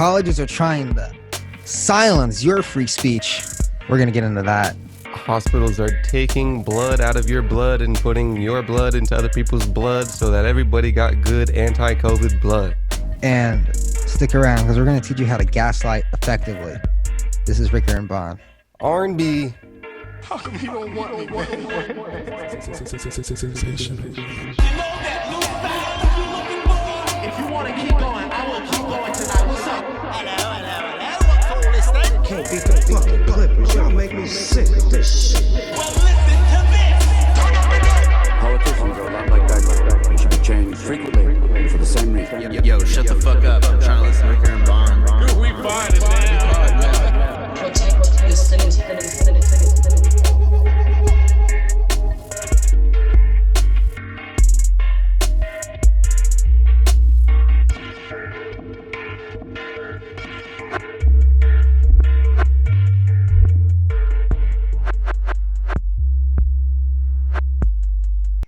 colleges are trying to silence your free speech. We're going to get into that. Hospitals are taking blood out of your blood and putting your blood into other people's blood so that everybody got good anti-COVID blood. And stick around because we're going to teach you how to gaslight effectively. This is Ricker and Bond. R&B. How come you don't want me, man? You know that new style that you're looking for? If you want to keep going, I will keep going tonight. What's up? Hello. What fool is that? Can't beat the fucking Clippers. Y'all make me sick of this shit. Well, listen to this. Politicians are a lot like that. They should be changed frequently for the same reason. Yo, shut the fuck up. I'm trying to listen to Ricker and Bond. Dude, we find it now. Protect the city.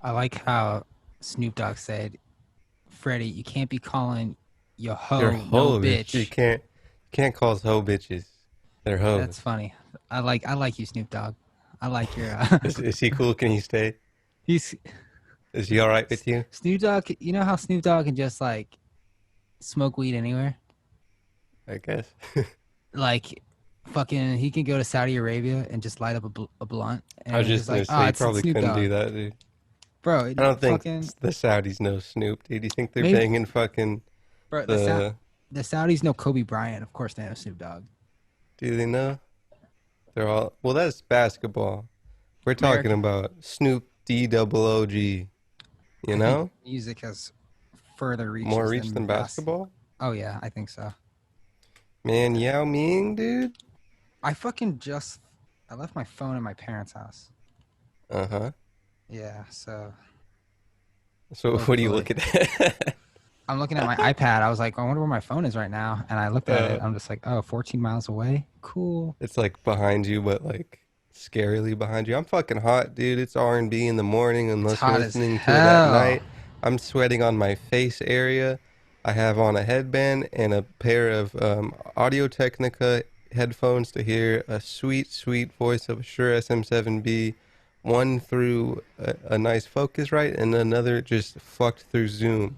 I like how Snoop Dogg said, Freddie, you can't be calling your hoe You're no bitch. You can't call us hoe bitches. They're hoes. That's funny. I like you, Snoop Dogg. I like your... Is he cool? Can he stay? Is he all right with you? Snoop Dogg, you know how Snoop Dogg can just, like, smoke weed anywhere? I guess. Like, fucking, he can go to Saudi Arabia and just light up a blunt. And I was just going to say, he probably couldn't do that, dude. Bro, I don't think the Saudis know Snoop, dude. Do you think they're banging fucking... Bro, the Saudis know Kobe Bryant. Of course they know Snoop Dogg. Do they know? They're all... Well, that's basketball. We're talking about Snoop D-double-O-G. You know? Music has further reach. More reach than basketball? Oh, yeah, I think so. Man, Yao Ming, dude? I left my phone in my parents' house. Uh-huh. Yeah, so... So what are you looking at? I'm looking at my iPad. I was like, I wonder where my phone is right now. And I looked at it. I'm just like, oh, 14 miles away? Cool. It's like behind you, but like scarily behind you. I'm fucking hot, dude. It's R&B in the morning unless you're listening to it at night. I'm sweating on my face area. I have on a headband and a pair of Audio-Technica headphones to hear a sweet, sweet voice of a Shure SM7B. One through a nice Focusrite and another just fucked through Zoom.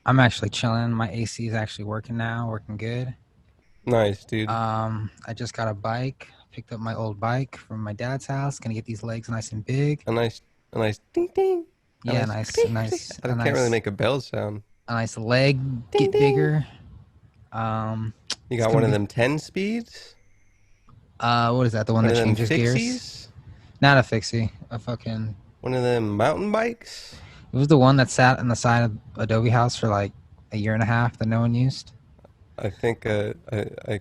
I'm actually chilling. My AC is actually working now, working good. Nice, dude. I just got a bike. Picked up my old bike from my dad's house. Gonna get these legs nice and big. A nice ding ding. Yeah, nice. I can't really make a bell sound. A nice leg Ding, get ding. bigger. You got one of them 10 speeds? What is that? The one that changes gears? Not a fixie. A fucking... One of them mountain bikes? It was the one that sat on the side of Adobe House for like a year and a half that no one used. I think I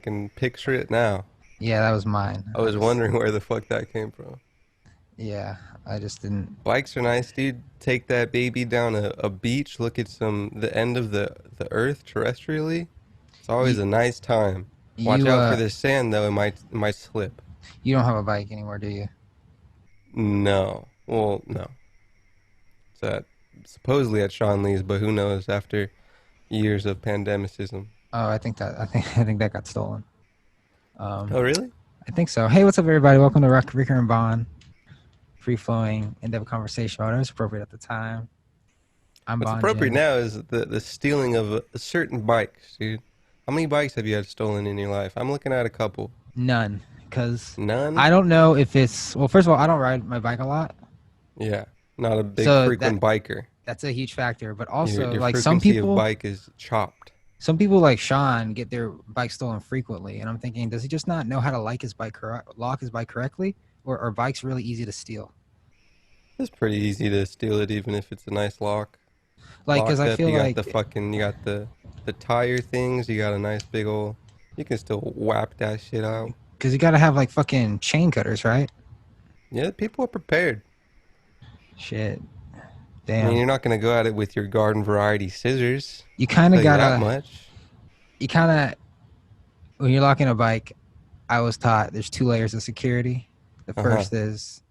can picture it now. Yeah, that was mine. I was wondering where the fuck that came from. Yeah, I just didn't... Bikes are nice, dude. Take that baby down a beach, look at the end of the earth terrestrially. It's always a ni's time. Watch out for the sand, though. It might slip. You don't have a bike anymore, do you? No. Well, no. It's supposedly at Sean Lee's, but who knows after years of pandemicism. Oh, I think that got stolen. Oh, really? I think so. Hey, what's up, everybody? Welcome to Ricker and Bond. Free-flowing, in-depth conversation. Whatever was appropriate at the time. What's appropriate now is the stealing of a certain bikes, dude. How many bikes have you had stolen in your life? I'm looking at a couple. None. Because None? I don't know if it's... Well, first of all, I don't ride my bike a lot. Yeah. Not a big frequent biker. That's a huge factor. But also, your like some people... of bike is chopped. Some people like Sean get their bike stolen frequently. And I'm thinking, does he just not know how to lock his bike correctly? Or are bikes really easy to steal? It's pretty easy to steal it even if it's a nice lock. Like, because I feel like... You got the tire things. You got a nice big old... You can still whap that shit out. Because you got to have, like, fucking chain cutters, right? Yeah, people are prepared. Shit. Damn. I mean, you're not going to go at it with your garden variety scissors. You kind of got to... that much. You kind of... When you're locking a bike, I was taught there's 2 layers of security. The first is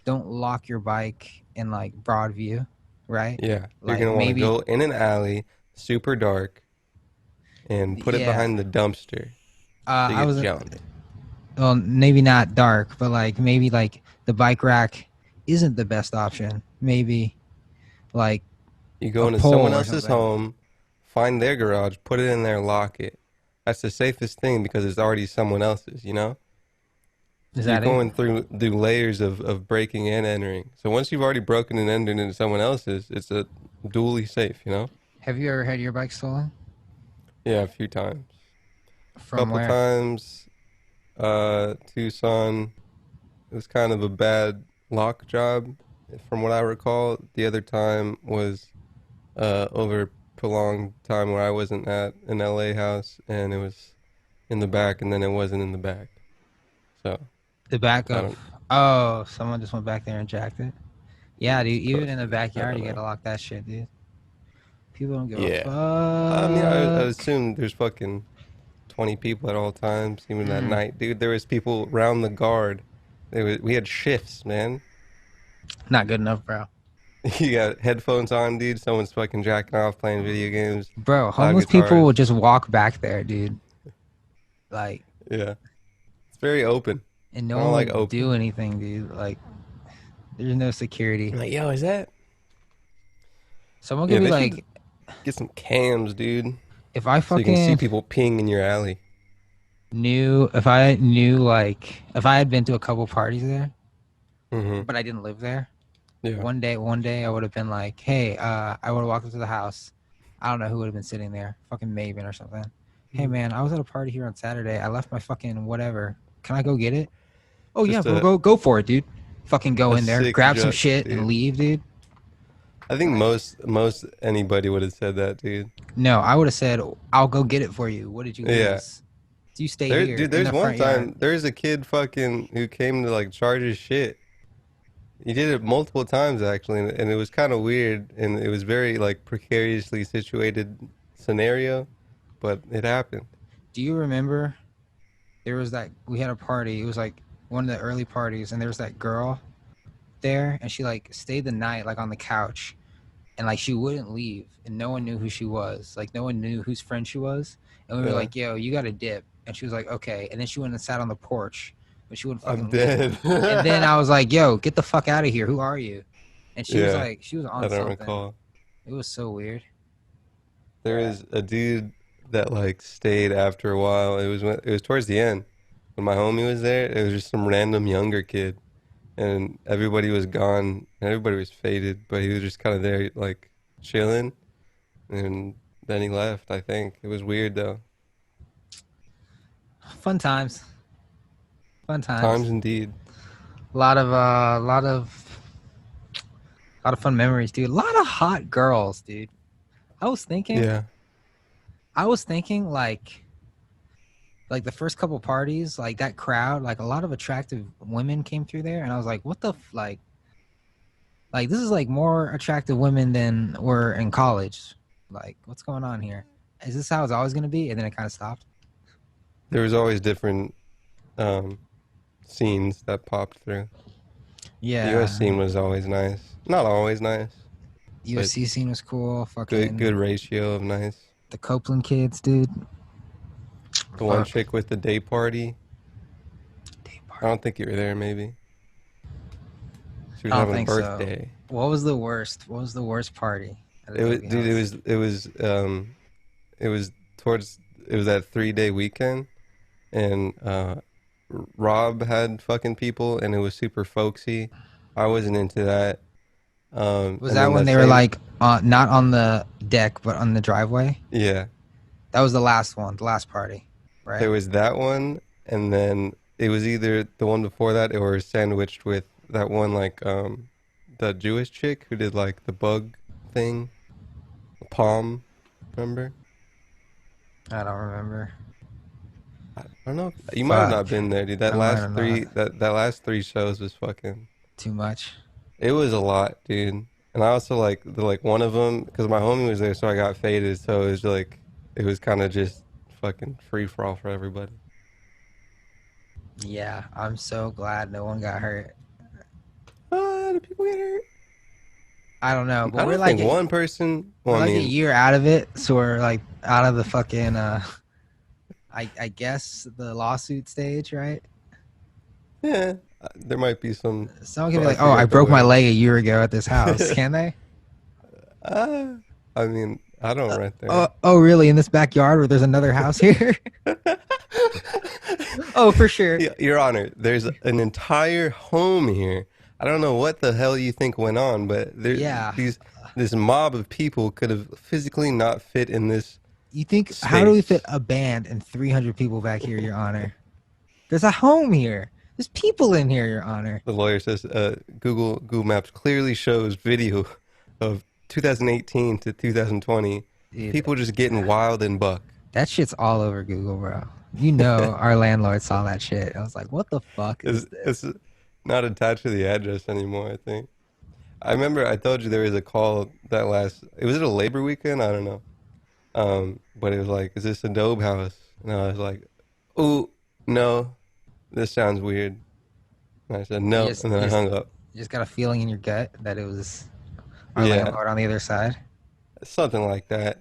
don't lock your bike in, like, broad view, right? Yeah. Like, you're going to want to go in an alley, super dark, and put it Yeah. behind the dumpster to I get was jumped. well, maybe not dark, but like maybe like the bike rack isn't the best option. Maybe like You a go into someone pole or else's something. home, find their garage, put it in there, lock it. That's the safest thing because it's already someone else's, you know? Is You're that it? going through layers of breaking and entering. So once you've already broken and entered into someone else's, it's a dually safe, you know? Have you ever had your bike stolen? Yeah, a few times. From Couple where? times, Tucson, it was kind of a bad lock job, from what I recall. The other time was over a prolonged time where I wasn't at an LA house and it was in the back and then it wasn't in the back. So The back I of. don't, Oh, someone just went back there and jacked it. Yeah, dude. it's Even in supposed the to be. I backyard, don't you gotta know. lock that shit, dude. People don't give a Yeah. I mean, I fuck. assume there's fucking 20 people at all times, even that Mm, night. Dude, there was people around the guard. We had shifts, man. not good enough, bro. You got headphones on, dude. Someone's fucking jacking off, playing video games, Bro, loud homeless people guitars. will just walk back there, dude. Like, Yeah. It's very open. and I no don't one like would open. do anything, dude. Like, there's no security. I'm like, yo, is that? Someone could Yeah, be they should like, get some cams, dude, if I so you can see fucking people peeing in your alley. if I knew, like, if I had been to a couple parties there, Mm-hmm. but I didn't live there, Yeah. one day I would have been like, hey, I would have walked into the house. I don't know who would have been sitting there, fucking Maven or something. Hey, Mhm. man, I was at a party here on Saturday. I left my fucking whatever. Can I go get it? Oh yeah, Just bro, go for it, dude. Fucking go a in there, sick grab some joke, shit, and dude. leave, dude. I think Like, most anybody would have said that, dude. no, I would have said, I'll go get it for you. What did you Yeah. lose? You stay here Dude, in there's the one front yard. time there's a kid fucking who came to like charge his shit. He did it multiple times actually, and it was kind of weird, and it was very like precariously situated scenario, but it happened. Do you remember there was that we had a party? It was like one of the early parties, and there was that girl there, and she like stayed the night like on the couch, and like she wouldn't leave, and no one knew who she was. Like no one knew whose friend she was, and we were Yeah, like, "Yo, you got to dip," and she was like, "Okay," and then she went and sat on the porch, but she wouldn't I'm fucking leave. dead. And then I was like, "Yo, get the fuck out of here! Who are you?" And she was Yeah, like, she was I on don't something. recall. It was so weird. There was a dude that like stayed after a while. It was towards the end when my homie was there. It was just some random younger kid, and everybody was gone. And everybody was faded, but he was just kind of there, like chilling. And then he left. I think it was weird though. Fun times. Fun Times times. indeed. A lot of fun memories, dude. A lot of hot girls, dude. I was thinking, Yeah, like the first couple parties, like that crowd, like a lot of attractive women came through there, and I was like, what the like this is like more attractive women than were in college. Like, what's going on here? Is this how it's always gonna be? And then it kind of stopped. there was always different um, scenes that popped through. The U.S. Yeah, scene was always nice. Not always nice, but UFC scene was cool. good Fucking ratio of nice. the Copeland kids, dude. The one Fuck. chick with the day party. Day I party. don't think you were there. Maybe she was I don't having a think so. birthday. What was the worst? What was the worst party at a It was, Dopey dude. house? It was towards. It was that 3 day weekend, and Rob had fucking people, and it was super folksy. I wasn't into that. Was And that then when that they were same, like not on the deck but on the driveway? yeah, That was the last one, the last party, right? there was that one, and then it was either the one before that or sandwiched with that one like the Jewish chick who did like the bug thing, palm, remember? I don't remember. I don't know. You might have Fuck. not been there, dude. I might have not. That last three shows was fucking. Too much. It was a lot, dude. And I also like one of them because my homie was there, so I got faded. So it was like it was kind of just fucking free for all for everybody. Yeah, I'm so glad no one got hurt. Did people get hurt? I don't know, but I we're don't like think one person. Well, we're I like a mean, year out of it, so we're like out of the fucking I guess the lawsuit stage, right? yeah, there might be some. Someone can be I like, "Oh, I forget the broke my word. leg a year ago at this house." Can they? Uh, I mean, I don't rent Oh, there. oh, really? In this backyard where there's another house here? Oh, for sure. Your Honor, there's an entire home here. I don't know what the hell you think went on, but Yeah. this mob of people could have physically not fit in this You think how do we fit space. a band and 300 people back here, Your Honor? There's a home here. There's people in here, Your Honor. The lawyer says Google Maps clearly shows video of 2018 to 2020. Dude, People just getting wild and buck. that shit's all over Google, bro. You know, our landlord saw that shit. I was like, "What the fuck is this?" It's not attached to the address anymore, I think. I remember I told you there was a call that was it a labor weekend? I don't know. But it was like, is this a dope house? And I was like, ooh, no, this sounds weird. And I said You no, just, and you then I just, hung up. you just got a feeling in your gut that it was our Yeah, landlord on the other side. something like that.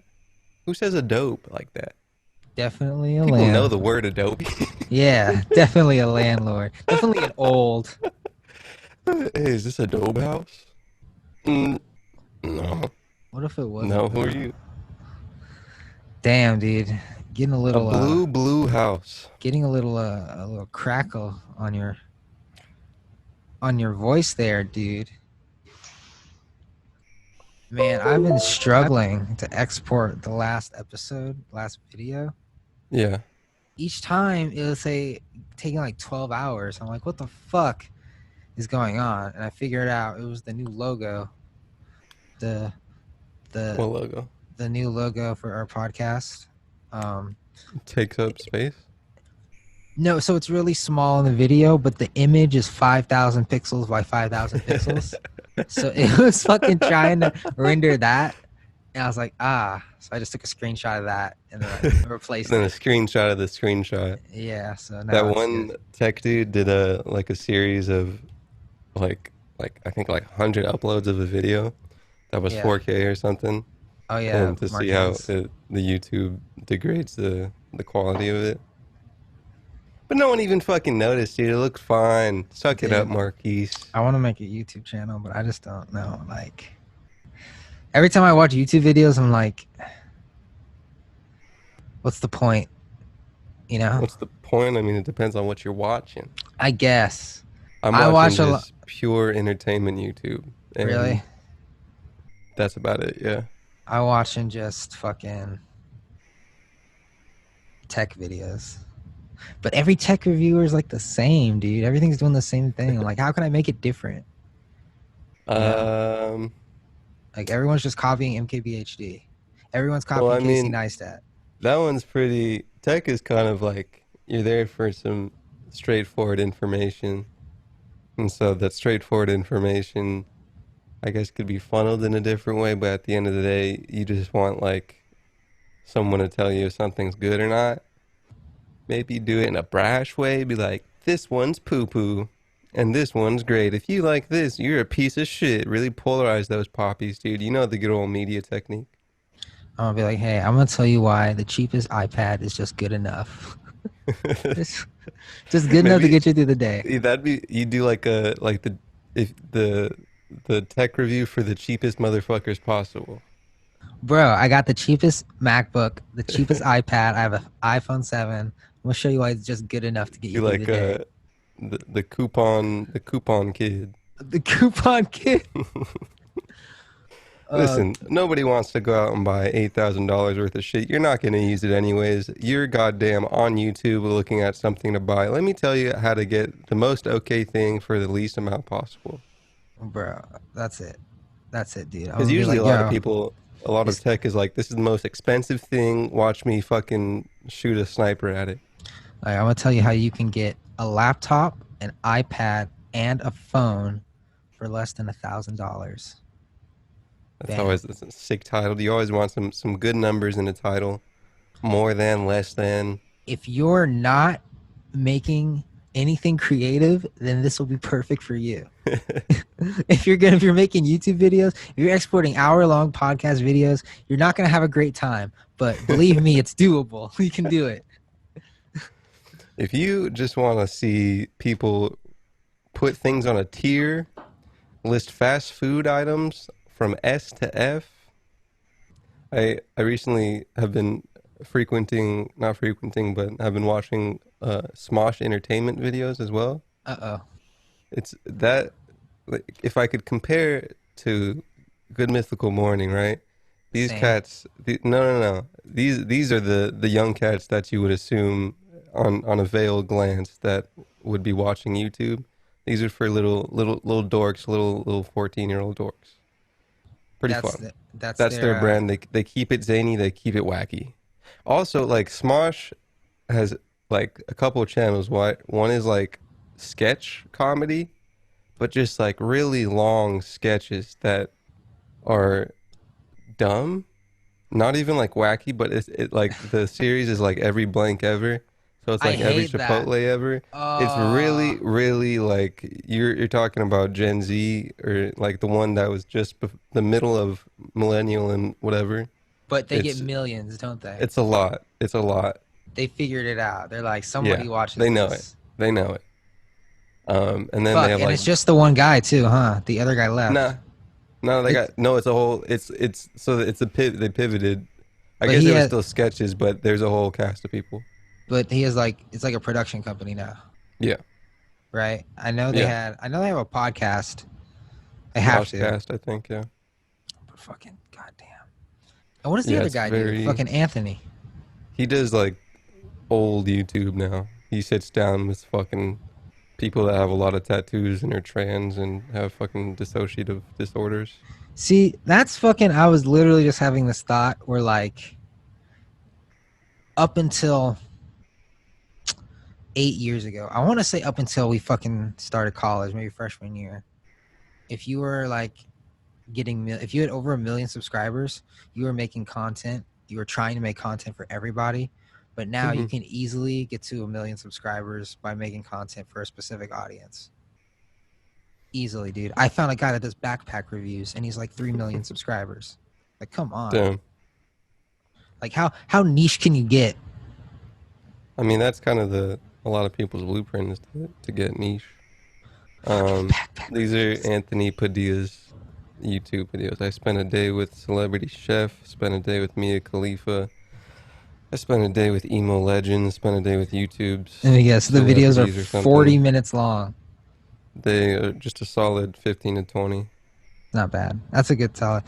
Who says a dope like that? Definitely a People know land. the word Adobe. Yeah, definitely a landlord. Definitely an old. Hey, is this a dope house? Mm, no, What if it no. wasn't Who are though? you? Damn, dude. Getting a A little blue house. getting a little crackle on your voice there, dude. Man, I've been struggling to export the last video. Yeah. Each time it would say taking like 12 hours. I'm like, what the fuck is going on? And I figured out it was the new logo. The What the logo? the new logo for our podcast. Takes up space. No, so it's really small in the video, but the image is 5,000 pixels by 5,000 pixels. So it was fucking trying to render that. And I was like, so I just took a screenshot of that and then I replaced Then a it. screenshot of the screenshot. Yeah, so That now it's one good. tech dude did a series of like I think like 100 uploads of a video that was Yeah. 4K or something, Oh yeah, and to see how Marquez. the YouTube degrades the quality of it. But no one even fucking noticed, dude. It looks fine. Suck it up, Dude. Marquise. I want to make a YouTube channel, but I just don't know. Like every time I watch YouTube videos, I'm like, what's the point? You know? What's the point? I mean, it depends on what you're watching. I guess. I'm I watching watch a lot. just pure entertainment YouTube, and Really? that's about it. Yeah. I watching just fucking tech videos. But every tech reviewer is like the same, dude. Everything's doing the same thing. I'm like, how can I make it different? Like everyone's just copying MKBHD. Everyone's Well, copying I Casey mean, Neistat. that one's pretty. Tech is kind of like you're there for some straightforward information. And so that straightforward information, I guess, could be funneled in a different way. But at the end of the day, you just want like someone to tell you if something's good or not. Maybe do it in a brash way. Be like, this one's poo poo. And this one's great. If you like this, you're a piece of shit. Really polarize those poppies, dude. You know the good old media technique. I'm gonna be like, hey, I'm gonna tell you why the cheapest iPad is just good enough. just, just good enough to get you through the day. That'd be you do like if the tech review for the cheapest motherfuckers possible. Bro, I got the cheapest MacBook, the cheapest iPad. I have an iPhone 7. I'm gonna show you why it's just good enough to get you You through like the day. the coupon kid. The coupon kid. Listen, nobody wants to go out and buy $8,000 worth of shit. You're not going to use it anyways. You're goddamn on YouTube looking at something to buy. Let me tell you how to get the most okay thing for the least amount possible. Bro, that's it. That's it, dude. Because usually like, a lot of people, a lot of tech is like, this is the most expensive thing. Watch me fucking shoot a sniper at it. Like, I'm gonna tell you how you can get a laptop, an iPad, and a phone for less than $1,000. That's a sick title. You always want some good numbers in a title. More than, less than. If you're not making anything creative, then this will be perfect for you. If you're making YouTube videos, if you're exporting hour-long podcast videos, you're not gonna have a great time. But believe me, it's doable. You can do it. If you just want to see people put things on a tier, list fast food items from S to F. I recently have been not frequenting, but I've been watching Smosh entertainment videos as well. Uh-oh. It's that, like, if I could compare to Good Mythical Morning, right? These Same. cats, no. These are the young cats that you would assume on a veiled glance that would be watching YouTube. These are for little dorks, little 14-year-old dorks. Pretty fun. That's their brand. They keep it zany, they keep it wacky. Also, like, Smosh has like a couple of channels. One is like sketch comedy, but just like really long sketches that are dumb. Not even like wacky, but it like the series is like every blank ever. So it's I like every hate that. Chipotle ever. It's really, really like you're talking about Gen Z, or like the one that was just the middle of millennial and whatever. But they get millions, don't they? It's a lot. It's a lot. They figured it out. They're like, somebody watches they know this. it. They know it. And then Fuck, they have and like, it's just the one guy too, huh? The other guy left. no, it's a whole, it's so it's a they pivoted. I But guess he it was had- still sketches, but there's a whole cast of people. But he has like, it's like a production company now, Yeah. right? I know they Yeah. I know they have a podcast. They have to. Cast, I think, yeah. But fucking goddamn. And what does the other it's guy do? Fucking Anthony. He does like old YouTube now. He sits down with fucking people that have a lot of tattoos and are trans and have fucking dissociative disorders. See, that's fucking. I was literally just having this thought where, like, up until 8 years ago, I want to say up until we fucking started college, maybe freshman year, if you were like if you had over 1 million subscribers, you were making content. You were trying to make content for everybody. But now you can easily get to 1 million subscribers by making content for a specific audience. Easily, dude. I found a guy that does backpack reviews, and he's like 3 million subscribers. Like, come on. Damn. Like, how niche can you get? I mean, that's kind of a lot of people's blueprint is to get niche. These are Anthony Padilla's YouTube videos. I spent a day with Celebrity Chef, spent a day with Mia Khalifa. I spent a day with Emo Legends, spent a day with YouTube's. Let me guess, the videos are 40 minutes long. They are just a solid 15 to 20. Not bad. That's a good solid.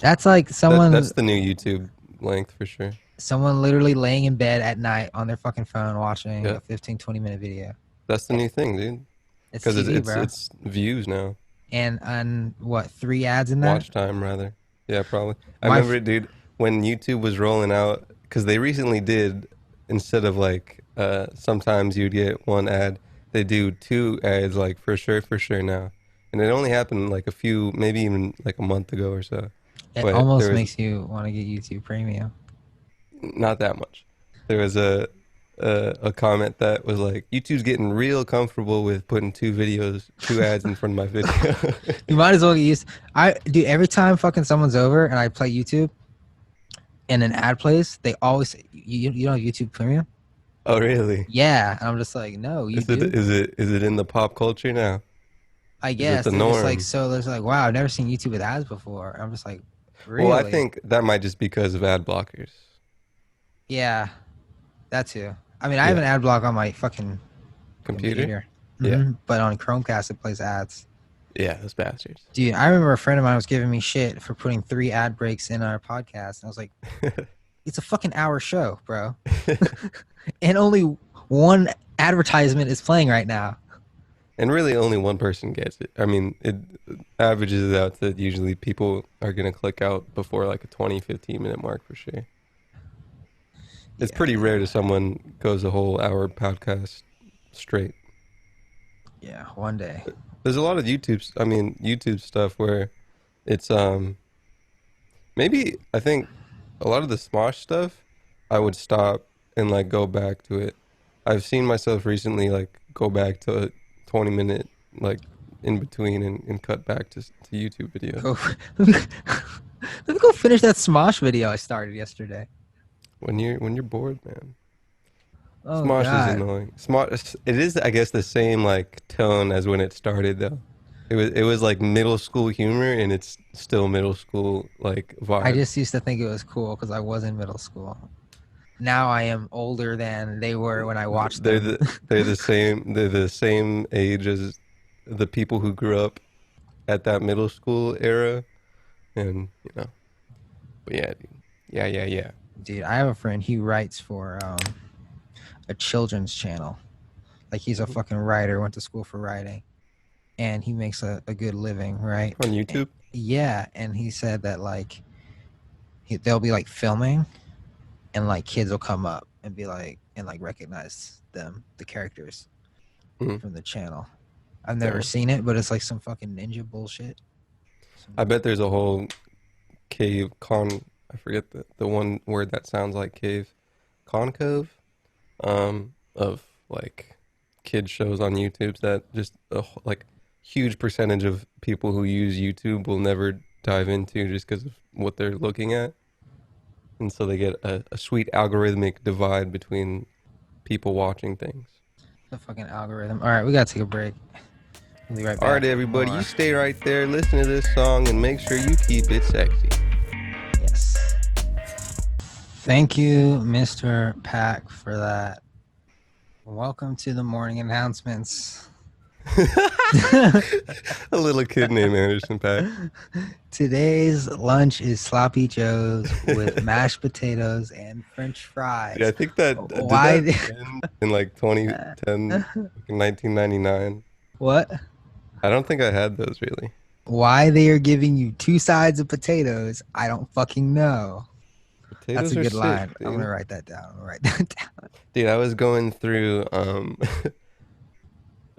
That's like someone. That's the new YouTube length for sure. Someone literally laying in bed at night on their fucking phone watching a 15, 20-minute video. That's the new thing, dude. Because it's views now. And what, 3 ads in that? Watch time, rather. Yeah, probably. I remember, dude, when YouTube was rolling out, because they recently did, instead of like sometimes you'd get 1 ad, they do 2 ads, like for sure now. And it only happened like maybe even like a month ago or so. It almost makes you want to get YouTube Premium. Not that much. There was a comment that was like, YouTube's getting real comfortable with putting 2 ads in front of my video. You might as well get used. Dude, every time fucking someone's over and I play YouTube and an ad plays, they always say, you don't have YouTube Premium? Oh, really? Yeah. And I'm just like, no, you do. Is it in the pop culture now? I guess. The norm? Like, so there's like, wow, I've never seen YouTube with ads before. I'm just like, really? Well, I think that might just be because of ad blockers. Yeah, that too. I mean, I have an ad block on my fucking computer. Yeah. But on Chromecast, it plays ads. Yeah, those bastards. Dude, I remember a friend of mine was giving me shit for putting 3 ad breaks in our podcast. And I was like, it's a fucking hour show, bro. And only 1 advertisement is playing right now. And really only 1 person gets it. I mean, it averages out that usually people are going to click out before like a 20, 15-minute mark for sure. It's pretty rare that someone goes a whole hour podcast straight. Yeah, one day. There's a lot of YouTube stuff where it's maybe I think a lot of the Smosh stuff I would stop and like go back to it. I've seen myself recently like go back to a 20-minute like in between and cut back to YouTube videos. Go, let me go finish that Smosh video I started yesterday. When you're bored, man. Oh Smosh is God. annoying. Smosh, it is, I guess, the same like tone as when it started though. It was like middle school humor, and it's still middle school like I vibes. just used to think it was cool because I was in middle school. Now I am older than they were when I watched They're them. the same age as the people who grew up at that middle school era, and But yeah, dude. Yeah. Dude, I have a friend. He writes for a children's channel. Like he's a Mhm. fucking writer. Went to school for writing, and he makes a good living, right? On YouTube. Yeah, and he said that like they'll be like filming, and like kids will come up and be like and like recognize them, the characters Mhm. from the channel. I've never Damn. seen it, but it's like some fucking ninja bullshit. I bet there's a whole cave I forget the one word that sounds like cave. Concave. Of like kid shows on YouTube that just like huge percentage of people who use YouTube will never dive into just because of what they're looking at. And so they get a sweet algorithmic divide between people watching things. The fucking algorithm. All right, we gotta take a break. We'll be right All right, back. everybody, More. you stay right there, listen to this song, and make sure you keep it sexy. Yes. Thank you, Mr. Pack, for that. Welcome to the morning announcements. A little kid named Anderson .Paak. Today's lunch is sloppy joes with mashed potatoes and French fries. Yeah, I think that Why? did that end in like 2010, 1999. What? I don't think I had those really. Why they are giving you two sides of potatoes? I don't fucking know. Potatoes That's a are good sick, line. dude. I'm gonna write that down. Dude, I was going through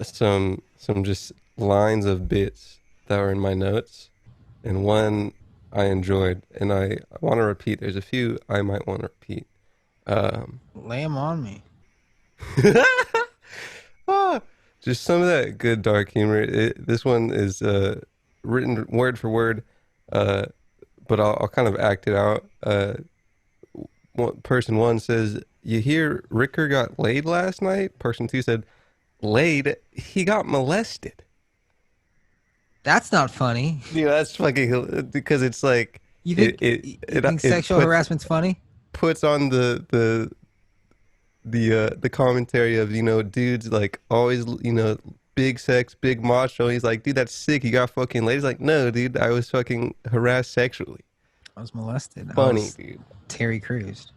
some just lines of bits that were in my notes, and one I enjoyed, and I want to repeat. There's a few I might want to repeat. Lay them on me. Ah, just some of that good dark humor. This one is written word for word, but I'll kind of act it out. Person one says, "You hear Ricker got laid last night?" Person two said, "Laid? He got molested." That's not funny. Dude, that's fucking because it's like You think you think sexual harassment's funny? puts on the commentary of dudes like always big sex, big macho. He's like, dude, that's sick. You got fucking laid. He's like, no, dude, I was fucking harassed sexually. I was molested. Funny, I was dude. Terry Crews.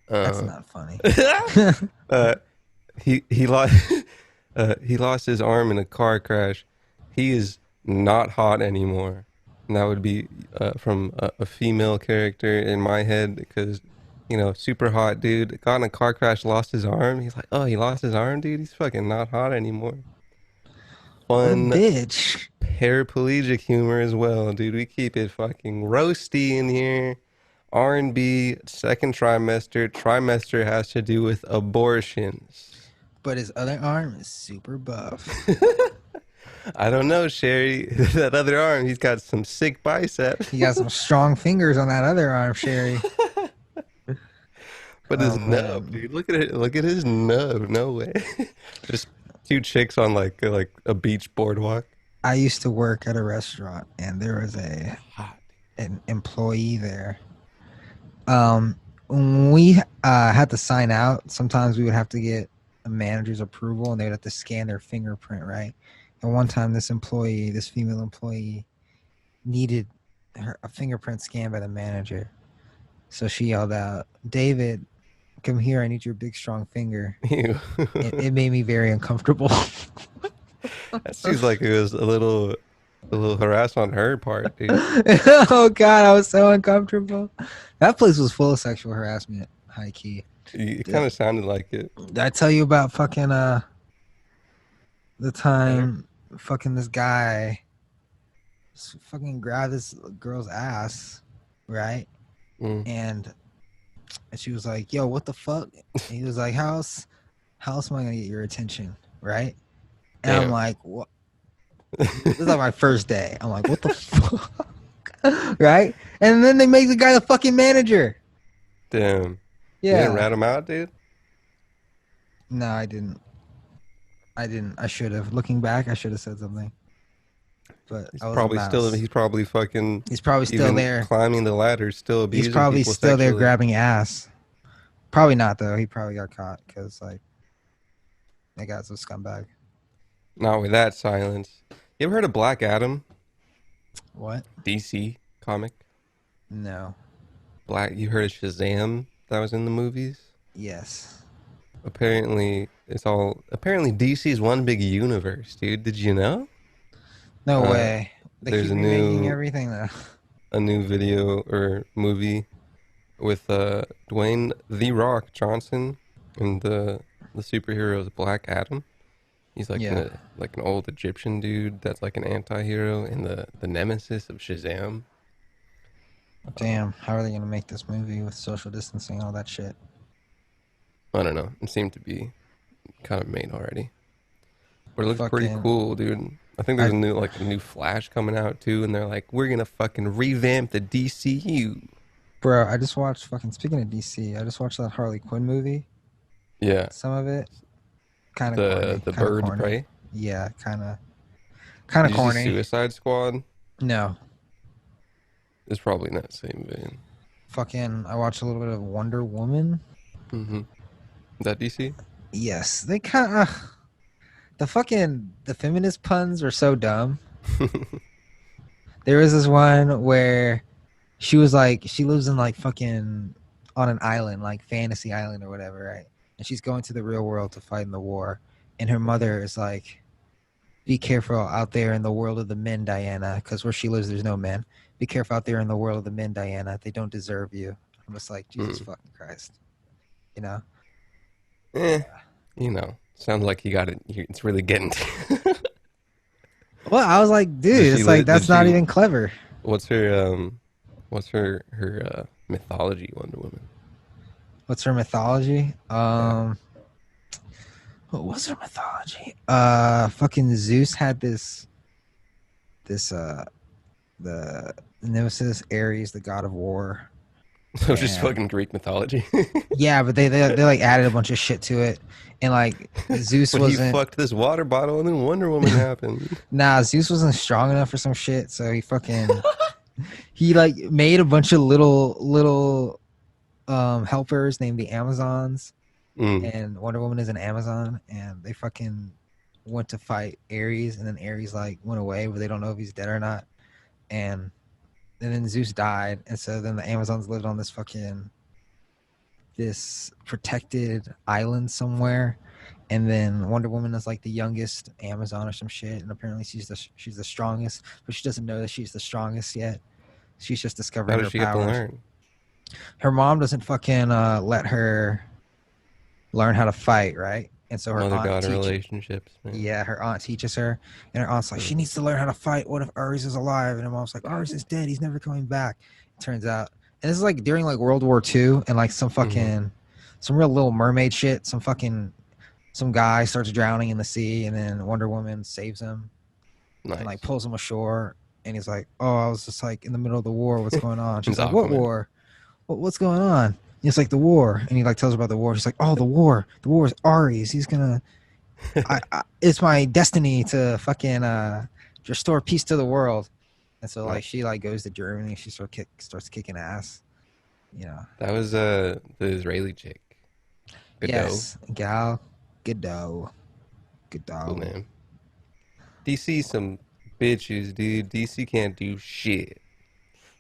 That's not funny. He lost he lost his arm in a car crash. He is not hot anymore. And that would be from a female character in my head because super hot dude got in a car crash, lost his arm. He's like, oh, he lost his arm, dude. He's fucking not hot anymore. What a Fun bitch. paraplegic humor as well, dude. We keep it fucking roasty in here. R&B, second trimester. Trimester has to do with abortions. But his other arm is super buff. I don't know, Sherry. That other arm, he's got some sick biceps. He got some strong fingers on that other arm, Sherry. But his nub, dude. Look at it. Look at his nub. No way. Just two chicks on like a beach boardwalk. I used to work at a restaurant, and there was an employee there. When we had to sign out, sometimes we would have to get a manager's approval, and they'd have to scan their fingerprint, right? And one time, this female employee, needed a fingerprint scanned by the manager. So she yelled out, "David, come here, I need your big strong finger." It made me very uncomfortable. That seems like it was a little harassment on her part, dude. Oh God, I was so uncomfortable. That place was full of sexual harassment, high key. It kind of sounded like it. Did I tell you about fucking the time fucking this guy fucking grabbed this girl's ass, right? And And she was like, "Yo, what the fuck?" And he was like, how else am I gonna get your attention, right? And I'm Damn. like, what? This is like my first day. I'm like, what the fuck, right? And then they make the guy the fucking manager. Damn. You didn't Yeah. rat him out, dude? No, I didn't. I should have. Looking back, I should have said something. But He's I was a probably still, mouse. he's probably fucking, He's probably still even there. climbing the ladder, still He's abusing probably people still there sexually. grabbing ass. Probably not though. He probably got caught because like that guy's a scumbag. Not with that silence. You ever heard of Black Adam? What? DC comic? No. You heard of Shazam that was in the movies? Yes. Apparently DC's one big universe, dude. Did you know? No way. They There's keep a remaking new everything though. a new video or movie with Dwayne The Rock Johnson and the superhero is Black Adam. He's like Yeah. like an old Egyptian dude that's like an anti-hero and the nemesis of Shazam. Damn. How are they gonna make this movie with social distancing, all that shit? I don't know. It seemed to be kind of made already. But it looks pretty Fucking. cool, dude. I think there's a new Flash coming out too, and they're like, we're gonna fucking revamp the DCU. Bro, I just watched fucking. Speaking of DC, I just watched that Harley Quinn movie. Yeah. Some of it. Kind of corny. The Kinda Birds corny. Prey. Yeah, kind of Did you see corny. Suicide Squad? No. It's probably in that same vein. Fucking. I watched a little bit of Wonder Woman. Mm-hmm. Is that DC? Yes, they kind of. The feminist puns are so dumb. There was this one where she was like, she lives in like fucking on an island, like fantasy island or whatever, right? And she's going to the real world to fight in the war. And her mother is like, be careful out there in the world of the men, Diana, because where she lives, there's no men. Be careful out there in the world of the men, Diana. They don't deserve you. I'm just like, Jesus fucking Christ. You know? You know, sounds like he got it. It's really getting to Well, I was like, dude, it's like, that's not even clever. What's her mythology, Wonder Woman? What's her mythology? What was her mythology? Fucking Zeus had the Nemesis, Ares, the god of war. So just fucking Greek mythology. Yeah, but they like added a bunch of shit to it, and like Zeus but wasn't. He fucked this water bottle, and then Wonder Woman happened. Nah, Zeus wasn't strong enough for some shit, so he fucking he like made a bunch of little helpers named the Amazons, and Wonder Woman is an Amazon, and they fucking went to fight Ares, and then Ares like went away, but they don't know if he's dead or not, and then Zeus died, and so then the Amazons lived on this protected island somewhere, and then Wonder Woman is like the youngest Amazon or some shit, and apparently she's the strongest, but she doesn't know that she's the strongest yet. She's just discovering her powers. How does she get to learn? Her mom doesn't fucking let her learn how to fight, right? And so her aunt relationships. Man. Yeah, her aunt teaches her, and her aunt's like, she needs to learn how to fight. What if Ares is alive? And her mom's like, Ares is dead. He's never coming back. It turns out, and this is like during like World War II, and like some fucking, some real Little Mermaid shit. Some guy starts drowning in the sea, and then Wonder Woman saves him, and like pulls him ashore. And he's like, oh, I was just like in the middle of the war. What's going on? She's like, what war? What's going on? It's like the war, and he like tells her about the war. She's like, "Oh, the war is Ares. He's gonna, it's my destiny to fucking restore peace to the world." And so like she like goes to Germany. She starts kicking ass. You know. That was the Israeli chick. Godot. Yes, Gal Gadot. Cool name. DC some bitches, dude. DC can't do shit.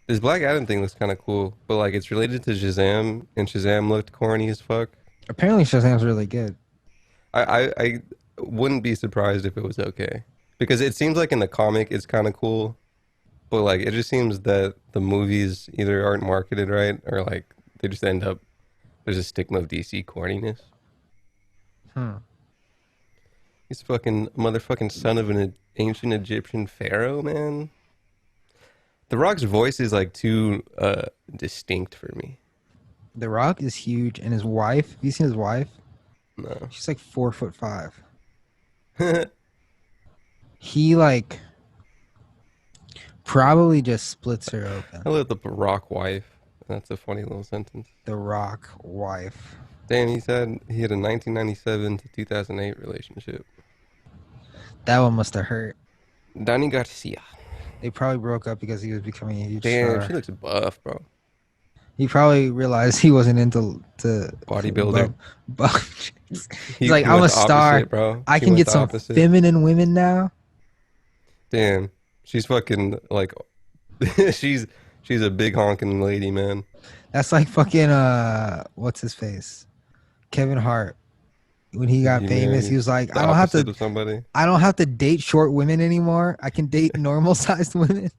This Black Adam thing looks kind of cool, but like it's related to Shazam, and Shazam looked corny as fuck. Apparently, Shazam's really good. I wouldn't be surprised if it was okay, because it seems like in the comic it's kind of cool, but like it just seems that the movies either aren't marketed right or like they just end up there's a stigma of DC corniness. He's fucking motherfucking son of an ancient Egyptian pharaoh, man. The Rock's voice is like too distinct for me. The Rock is huge, and his wife. Have you seen his wife? No. She's like 4'5". He like probably just splits her open. I love the Rock wife. That's a funny little sentence. The Rock wife. Dan, he said he had a 1997 to 2008 relationship. That one must have hurt. Danny Garcia. They probably broke up because he was becoming a huge Damn, star. she looks buff, bro. He probably realized he wasn't into Bodybuilder. He's like, I'm a star, opposite, bro. I He can went get the some opposite. feminine women now. Damn, she's fucking like, she's a big honking lady, man. That's like fucking what's his face, Kevin Hart. When he got famous, he was like, the I don't have opposite to. of somebody. I don't have to date short women anymore. I can date normal sized women.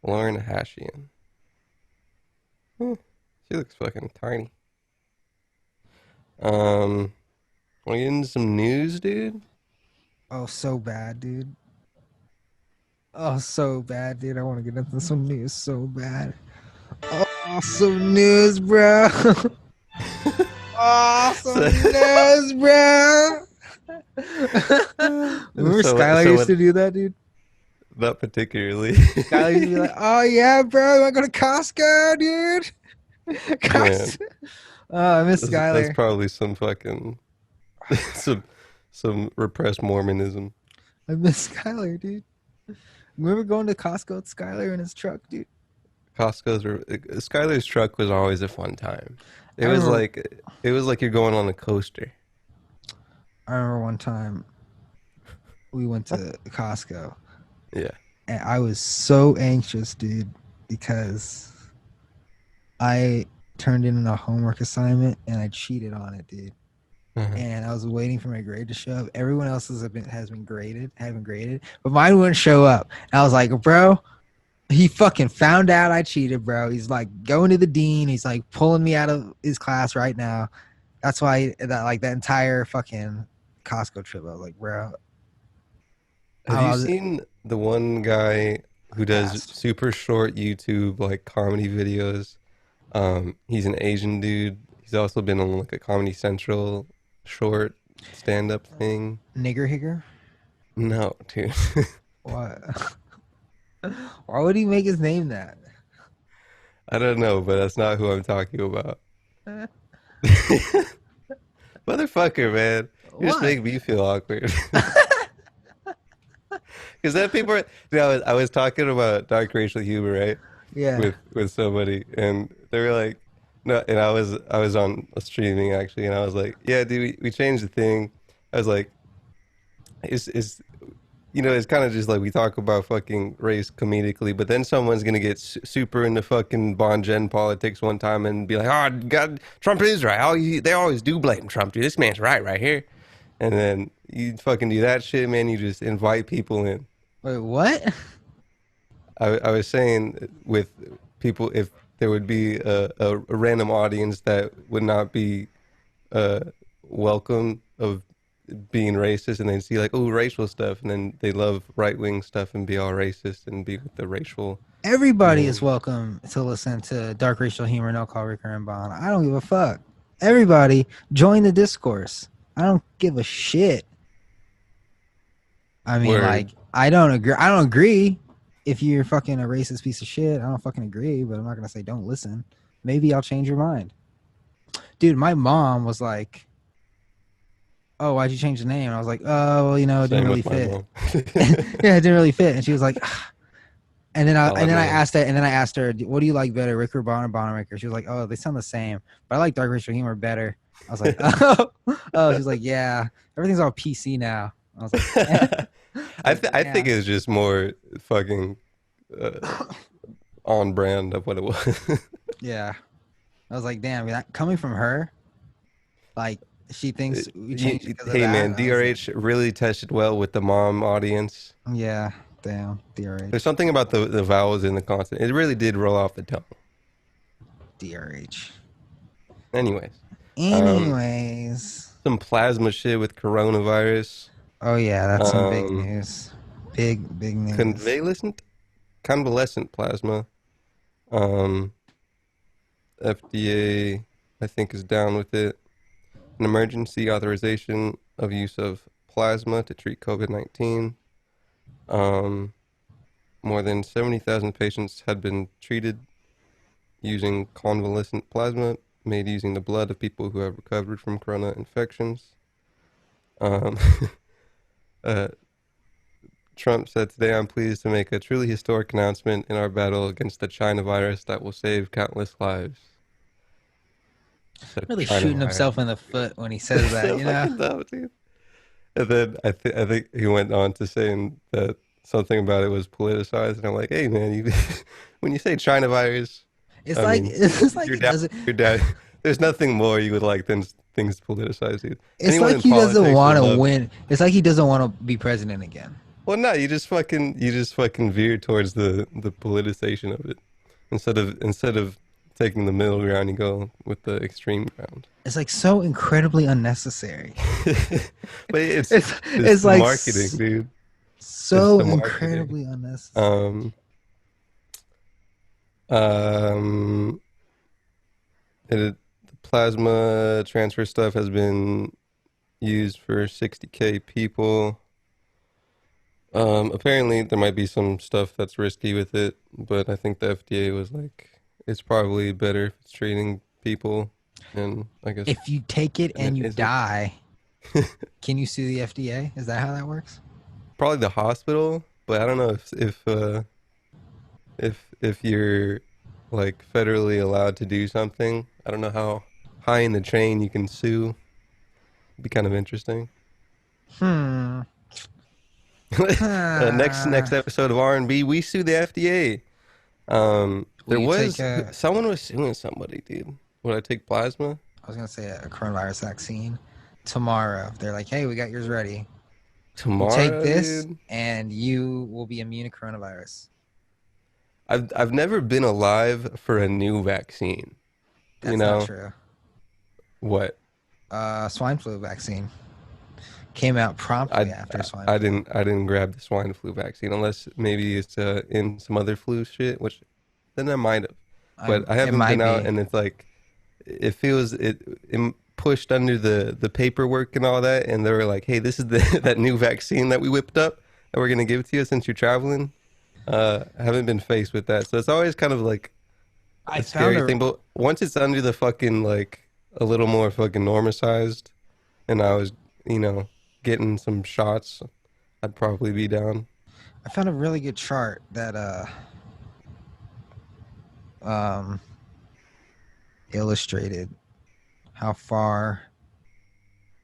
Lauren Hashian. She looks fucking tiny. Want to get into some news, dude? Oh, so bad, dude. Oh, so bad, dude. I want to get into some news so bad. Oh, some news, bro. Oh, some news, bro. Remember Skylar used to do that, dude? Not particularly. Skylar used to be like, oh, yeah, bro. You want to go to Costco, dude? Costco. Oh, I miss Skylar. That's probably some fucking some repressed Mormonism. I miss Skylar, dude. Remember going to Costco with Skylar in his truck, dude? Skylar's truck was always a fun time. It was like you're going on a coaster. I remember one time we went to Costco. Yeah. And I was so anxious, dude, because I turned in a homework assignment and I cheated on it, dude. And I was waiting for my grade to show up. Everyone else's had been graded, but mine wouldn't show up. And I was like, bro, he fucking found out I cheated, bro. He's like going to the dean. He's like pulling me out of his class right now. That's why that entire fucking Costco trip, I was like, bro. Have you seen the one guy who does super short YouTube like comedy videos? He's an Asian dude. He's also been on like a Comedy Central short stand-up thing. Nigger Higger? No, dude. What? Why would he make his name that? I don't know, but that's not who I'm talking about. Motherfucker, man. You just make me feel awkward. Because then people are, I was talking about dark racial humor, right? Yeah. With somebody, and they were like, no, and I was on streaming actually, and I was like, yeah, dude, we changed the thing. I was like, it's it's kind of just like we talk about fucking race comedically, but then someone's gonna get super into fucking Bon Gen politics one time and be like, oh God, Trump is right. Oh, they always do blame Trump, dude. This man's right here. And then you fucking do that shit, man. You just invite people in. Wait, what? I was saying with people, if there would be a random audience that would not be welcome of being racist, and they'd see like, oh, racial stuff, and then they love right-wing stuff and be all racist and be with the racial. Everybody is welcome to listen to dark racial humor, no call Ricker and Bond. I don't give a fuck. Everybody join the discourse. I don't give a shit. I mean, like, I don't agree. If you're fucking a racist piece of shit, I don't fucking agree, but I'm not gonna say don't listen. Maybe I'll change your mind. Dude, my mom was like, oh, why'd you change the name? And I was like, oh, well, it didn't really fit. Yeah, it didn't really fit. And she was like, ah. and then I asked her, what do you like better, Rick or Bon or Bon or Ricker? She was like, oh, they sound the same, but I like dark racial humor better. I was like, oh, she's like, yeah, everything's all PC now. I was like, I think it's just more fucking on brand of what it was. Yeah, I was like, damn, coming from her, like, she thinks we changed because of that. Man, DRH really tested well with the mom audience. Yeah, damn, DRH. There's something about the vowels in the consonant. It really did roll off the tongue. DRH. Anyways. Some plasma shit with coronavirus. Oh yeah, that's some big news. Big news. Convalescent plasma. FDA, I think, is down with it. An emergency authorization of use of plasma to treat COVID-19. Um, More than 70,000 patients had been treated using convalescent plasma made using the blood of people who have recovered from corona infections. Um, uh, Trump said today, I'm pleased to make a truly historic announcement in our battle against the China virus that will save countless lives. So Really China shooting virus. himself in the foot when he says that, So you know? fucking dumb, dude. And then I think he went on to saying that something about it was politicized, and I'm like, hey man, you when you say China virus, It's I like mean, it's like your he dad, doesn't. your dad. There's nothing more you would like than things politicized, dude. It's Anyone like in he doesn't politics would want to love it. win. It's like he doesn't want to be president again. Well, no, you just fucking veer towards the politicization of it instead of taking the middle ground, you go with the extreme ground. It's like so incredibly unnecessary. But it's It's the like marketing, dude. It's so the marketing. incredibly unnecessary. Um, um, the plasma transfer stuff has been used for 60K people. Apparently there might be some stuff that's risky with it, but I think the FDA was like, it's probably better if it's treating people, and I guess If you take it and and it you isn't. die, can you sue the FDA? Is that how that works? Probably the hospital, but I don't know if you're like federally allowed to do something. I don't know how high in the chain you can sue. It'd be kind of interesting. Hmm. Next episode of R&B, we sue the FDA. Will There you take was a? someone was suing somebody, dude. Would I take plasma? I was gonna say a coronavirus vaccine tomorrow. They're like, hey, we got yours ready. You take Tomorrow, this, dude? and you will be immune to coronavirus. I've never been alive for a new vaccine. You That's not know true. what? Swine flu vaccine came out promptly after swine I flu. didn't grab the swine flu vaccine unless maybe it's in some other flu shit, which then I might have. But I It haven't been might out, be. and it's like it feels it pushed under the paperwork and all that, and they were like, "Hey, this is the that new vaccine that we whipped up that we're gonna give to you since you're traveling." I haven't been faced with that, so it's always kind of like I a found scary a. thing. But once it's under the fucking like a little more fucking normalized, and I was getting some shots, I'd probably be down. I found a really good chart that um illustrated how far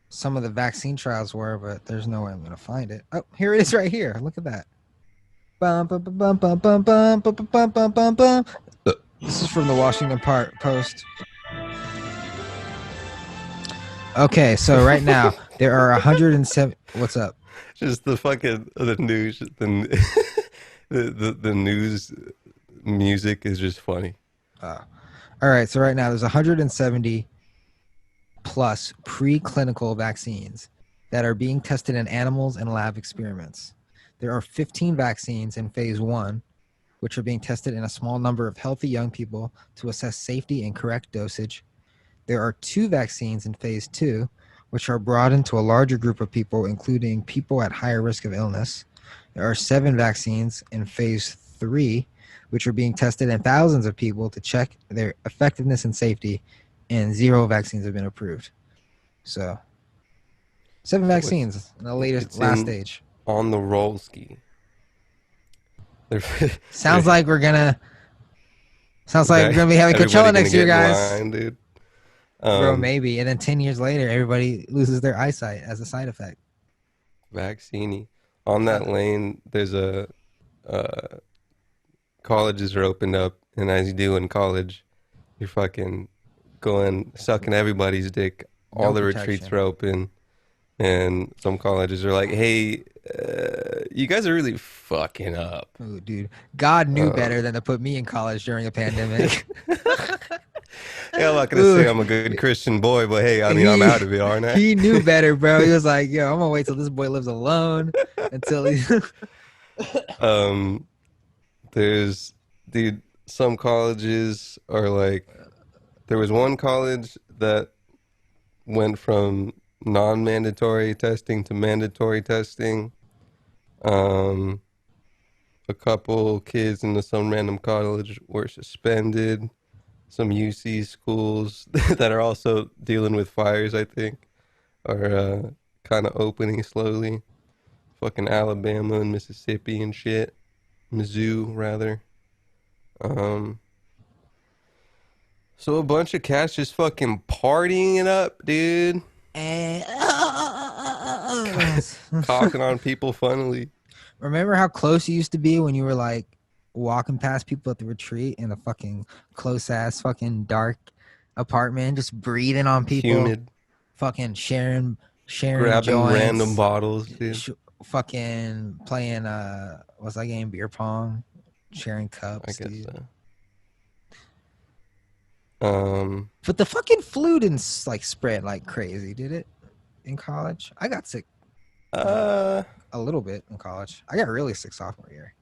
some of the vaccine trials were, but there's no way I'm gonna find it. Oh, here it is right here. Look at that. Bum, bum, bum, bum, bum, bum, bum, bum, bum, bum, bum, bum, bum. This is from the Washington Post. Okay, so right now there are 107. What's up? Just the fucking the news, the news music is just funny. All right, so right now there's 170 plus preclinical vaccines that are being tested in animals and lab experiments. There are 15 vaccines in phase 1, which are being tested in a small number of healthy young people to assess safety and correct dosage. There are 2 vaccines in phase 2, which are broadened to a larger group of people, including people at higher risk of illness. There are 7 vaccines in phase 3, which are being tested in thousands of people to check their effectiveness and safety, and 0 vaccines have been approved. So, 7 So vaccines in the it's last in stage. on the roll ski. Sounds like we're gonna be having everybody Coachella gonna next year, get in guys. line, dude. Bro, maybe. And then 10 years later, everybody loses their eyesight as a side effect. Vaccini. On that lane, there's colleges are opened up, and as you do in college, you're fucking going sucking everybody's dick. All No the protection. retreats are open, and some colleges are like, "Hey, you guys are really fucking up." Oh, dude. God knew better than to put me in college during a pandemic. Hey, I'm not gonna say I'm a good Christian boy, but hey, I mean, I'm out of it, aren't I? He knew better, bro. He was like, yo, I'm gonna wait till this boy lives alone until he There's, dude, some colleges are like, There was one college that went from non-mandatory testing to mandatory testing. Um, a couple kids in some random college were suspended. Some UC schools that are also dealing with fires, I think, are kind of opening slowly. Fucking Alabama and Mississippi and shit. Mizzou, rather. Um, so a bunch of cats just fucking partying it up, dude. And Cocking on people funnily. remember how close you used to be when you were like walking past people at the retreat in a fucking close ass fucking dark apartment, just breathing on people, Humid. fucking sharing Grabbing joints, random bottles, dude. fucking playing what's that game, beer pong, sharing I cups, guess dude. so. But the fucking flu didn't like spread like crazy, did it? In college, I got sick a little bit in college. I got really sick sophomore year.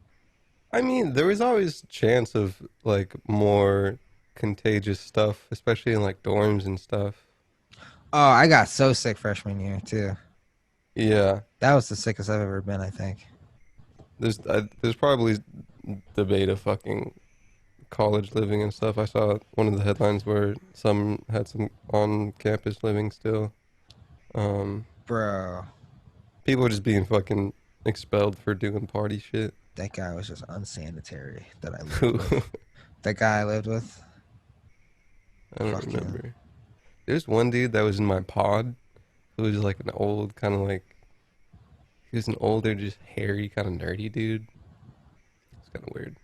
I mean, there was always chance of like more contagious stuff, especially in like dorms and stuff. Oh, I got so sick freshman year too. Yeah, That was the sickest I've ever been, I think. there's probably debate of fucking college living and stuff. I saw one of the headlines where some had some on-campus living still. Bro, People just being fucking expelled for doing party shit. that guy was just unsanitary that I lived with. That guy I lived with. I don't Fucking- remember. There's one dude that was in my pod who was like an old kind of like, he was an older, just hairy, kind of nerdy dude. It's kind of weird.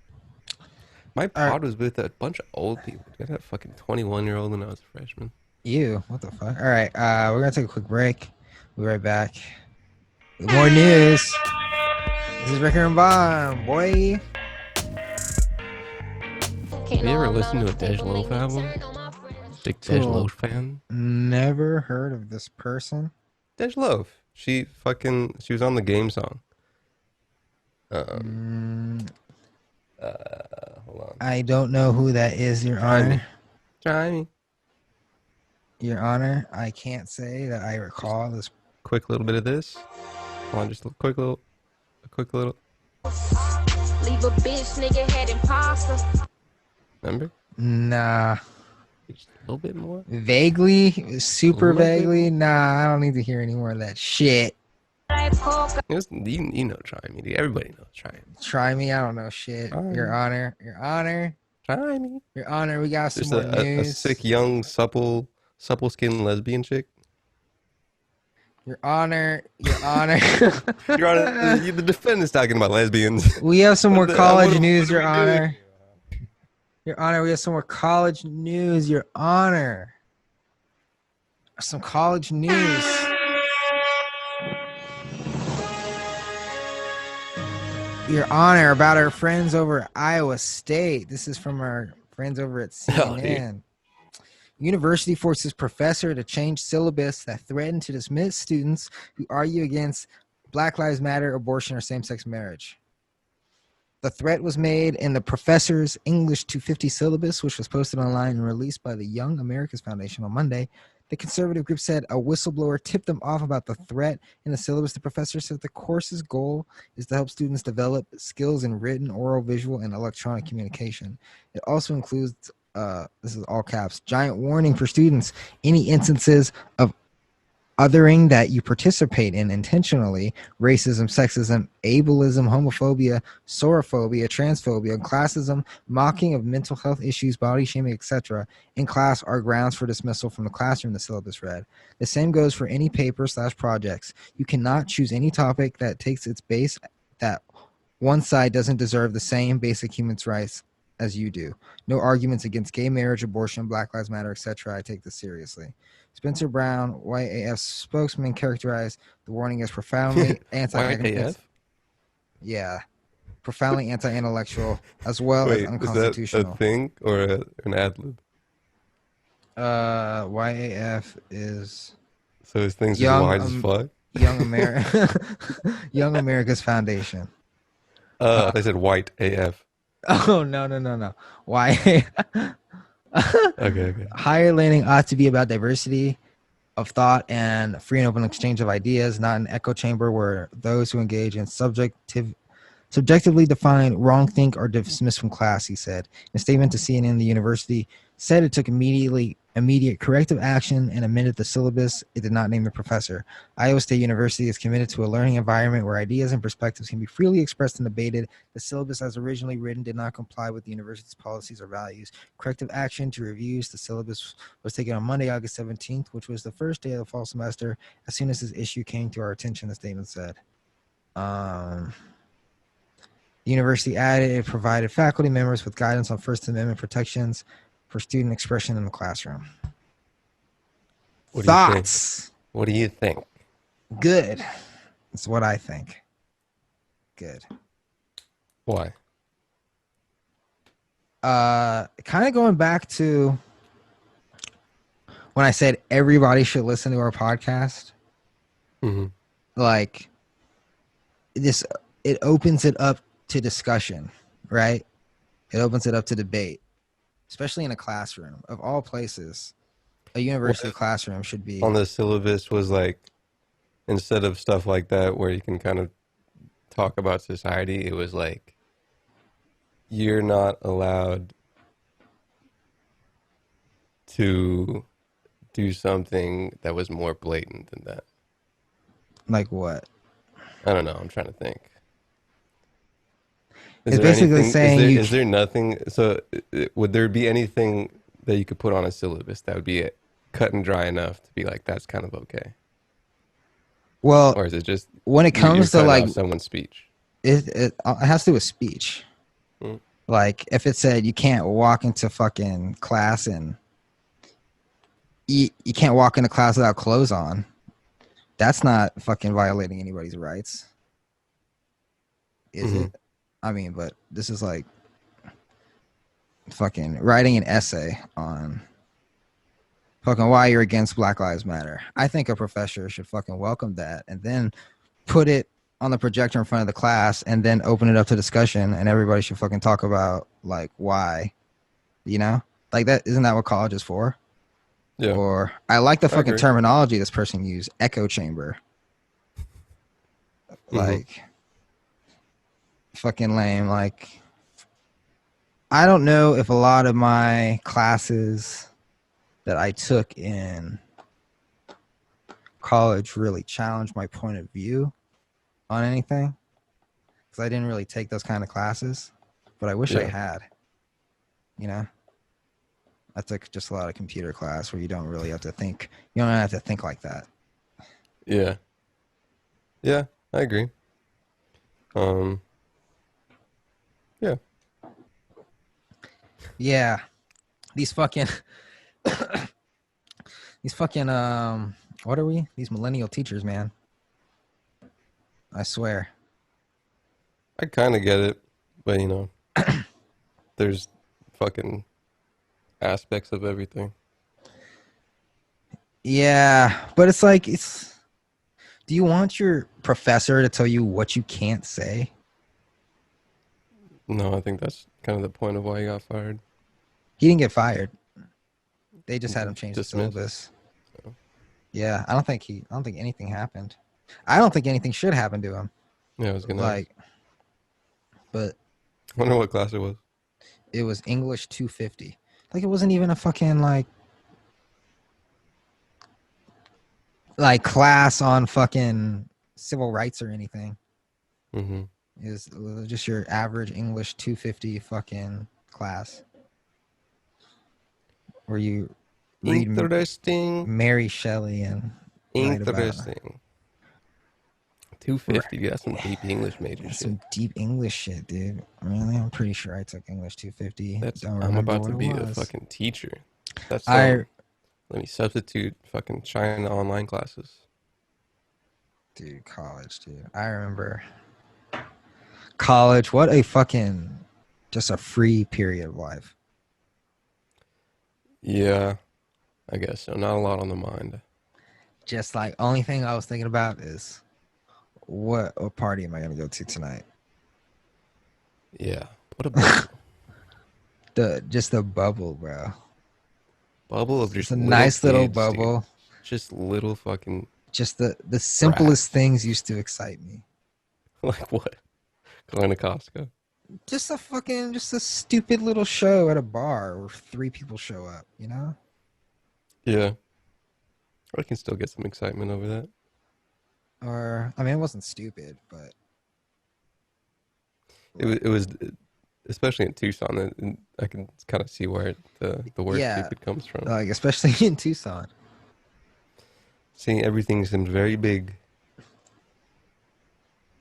My pod was with a bunch of old people. I had a fucking 21-year-old when I was a freshman. You, what the fuck? All right, we're gonna take a quick break. We'll be right back with more news. This is Ricker and Bond, boy. Have you ever listened to a Dej Loaf album? Big Dej Cool. Loaf fan? Never heard of this person. Dej Loaf. She was on the game song. Hold on. I don't know who that is, Your Try me. Honor. Try me. Your Honor, I can't say that I recall this. Quick little bit of this. Hold on, just a quick little. Leave a bitch nigga head imposter. Remember? Nah. Just a little bit more. Vaguely, super A little bit vaguely. Nah, I don't need to hear any more of that shit. You know, try me. Dude. Everybody knows try me. Try me, I don't know shit. Try Your me. Honor, Your Honor, Try me. Your Honor. We got some There's more a news. sick, young, supple skin lesbian chick. Your Honor, Your Honor. Your Honor, the defendant's talking about lesbians. We have some more college what news, do Your we do? Honor. Your Honor, we have some more college news, Your Honor. Some college news. Your Honor, about our friends over at Iowa State. This is from our friends over at CNN. University forces professor to change syllabus that threaten to dismiss students who argue against Black Lives Matter, abortion, or same-sex marriage. The threat was made in the professor's English 250 syllabus, which was posted online and released by the Young Americas Foundation on Monday. The conservative group said a whistleblower tipped them off about the threat in the syllabus. The professor said the course's goal is to help students develop skills in written, oral, visual, and electronic communication. It also includes, this is all caps, giant warning for students. Any instances of othering that you participate in intentionally, racism, sexism, ableism, homophobia, sorophobia, transphobia, classism, mocking of mental health issues, body shaming, etc. in class are grounds for dismissal from the classroom, the syllabus read. The same goes for any paper/projects. You cannot choose any topic that takes its base that one side doesn't deserve the same basic human rights as you do. No arguments against gay marriage, abortion, Black Lives Matter, etc. I take this seriously. Spencer Brown, YAF spokesman, characterized the warning as profoundly YAF? Yeah, profoundly anti-intellectual as well as Wait, is that unconstitutional. a thing or an ad lib? YAF is So his thing's just Young, wide as fuck? Young America, Young America's Foundation. They said white AF. Oh no! YAF. Okay. Higher learning ought to be about diversity of thought and free and open exchange of ideas, not an echo chamber where those who engage in subjectively defined wrong think are dismissed from class, he said. In a statement to CNN, the university said it took immediate corrective action and amended the syllabus. It did not name the professor. Iowa State University is committed to a learning environment where ideas and perspectives can be freely expressed and debated. The syllabus as originally written did not comply with the university's policies or values. Corrective action to reviews the syllabus was taken on Monday, August 17th, which was the first day of the fall semester. As soon as this issue came to our attention, the statement said. The university added it provided faculty members with guidance on First Amendment protections for student expression in the classroom. Thoughts? What do you think? Good. That's what I think. Good. Why? Kind of going back to when I said everybody should listen to our podcast. Mm-hmm. Like this, it opens it up to discussion, right? It opens it up to debate, especially in a classroom of all places. A university classroom should be on the syllabus was like, instead of stuff like that where you can kind of talk about society, it was like you're not allowed to do something that was more blatant than that. Like what? I don't know. I'm trying to think. It's basically saying is there nothing? So, would there be anything that you could put on a syllabus that would be cut and dry enough to be like that's kind of okay? Well, or is it just when it comes to like someone's speech? It has to do with speech. Like if it said you can't walk into fucking class and you can't walk into class without clothes on, that's not fucking violating anybody's rights, is it? I mean, but this is like fucking writing an essay on fucking why you're against Black Lives Matter. I think a professor should fucking welcome that and then put it on the projector in front of the class and then open it up to discussion, and everybody should fucking talk about like why, you know, like that. Isn't that what college is for? Yeah. Or I like the fucking terminology this person used, echo chamber. Like fucking lame. Like I don't know if a lot of my classes that I took in college really challenged my point of view on anything, because I didn't really take those kind of classes, but I wish I had. You know, I took just a lot of computer class where you don't really have to think. You don't have to think like that. Yeah, I agree. Yeah, these fucking what are we? These millennial teachers, man. I swear. I kind of get it, but you know, there's fucking aspects of everything. Yeah, but it's like do you want your professor to tell you what you can't say? No, I think that's kind of the point of why he got fired. He didn't get fired. They just had him change the syllabus. Oh. Yeah, I don't think anything happened. I don't think anything should happen to him. Yeah, I was gonna but I wonder what class it was. It was English 250. Like it wasn't even a fucking like class on fucking civil rights or anything. Mm-hmm. It was just your average English 250 fucking class where you read Mary Shelley and interesting. 250, that's some deep English major shit. Some deep English shit, dude. Really? I'm pretty sure I took English 250. I'm about to be a fucking teacher. Let me substitute fucking China online classes. Dude, college, dude. I remember college. What a fucking just a free period of life. Yeah, I guess so. Not a lot on the mind. Just like only thing I was thinking about is what party am I gonna go to tonight? Yeah. What a bubble. Just the bubble, bro. bubble of It's just a little nice little kids, dude. bubble. Just little fucking Just the simplest brats. things used to excite me. Like what? Going to Costco. Just a stupid little show at a bar where 3 people show up, you know? Yeah. I can still get some excitement over that. Or I mean, it wasn't stupid, but It was especially in Tucson. I can kind of see where the word yeah, stupid comes from. like especially in Tucson. Seeing everything seems very big.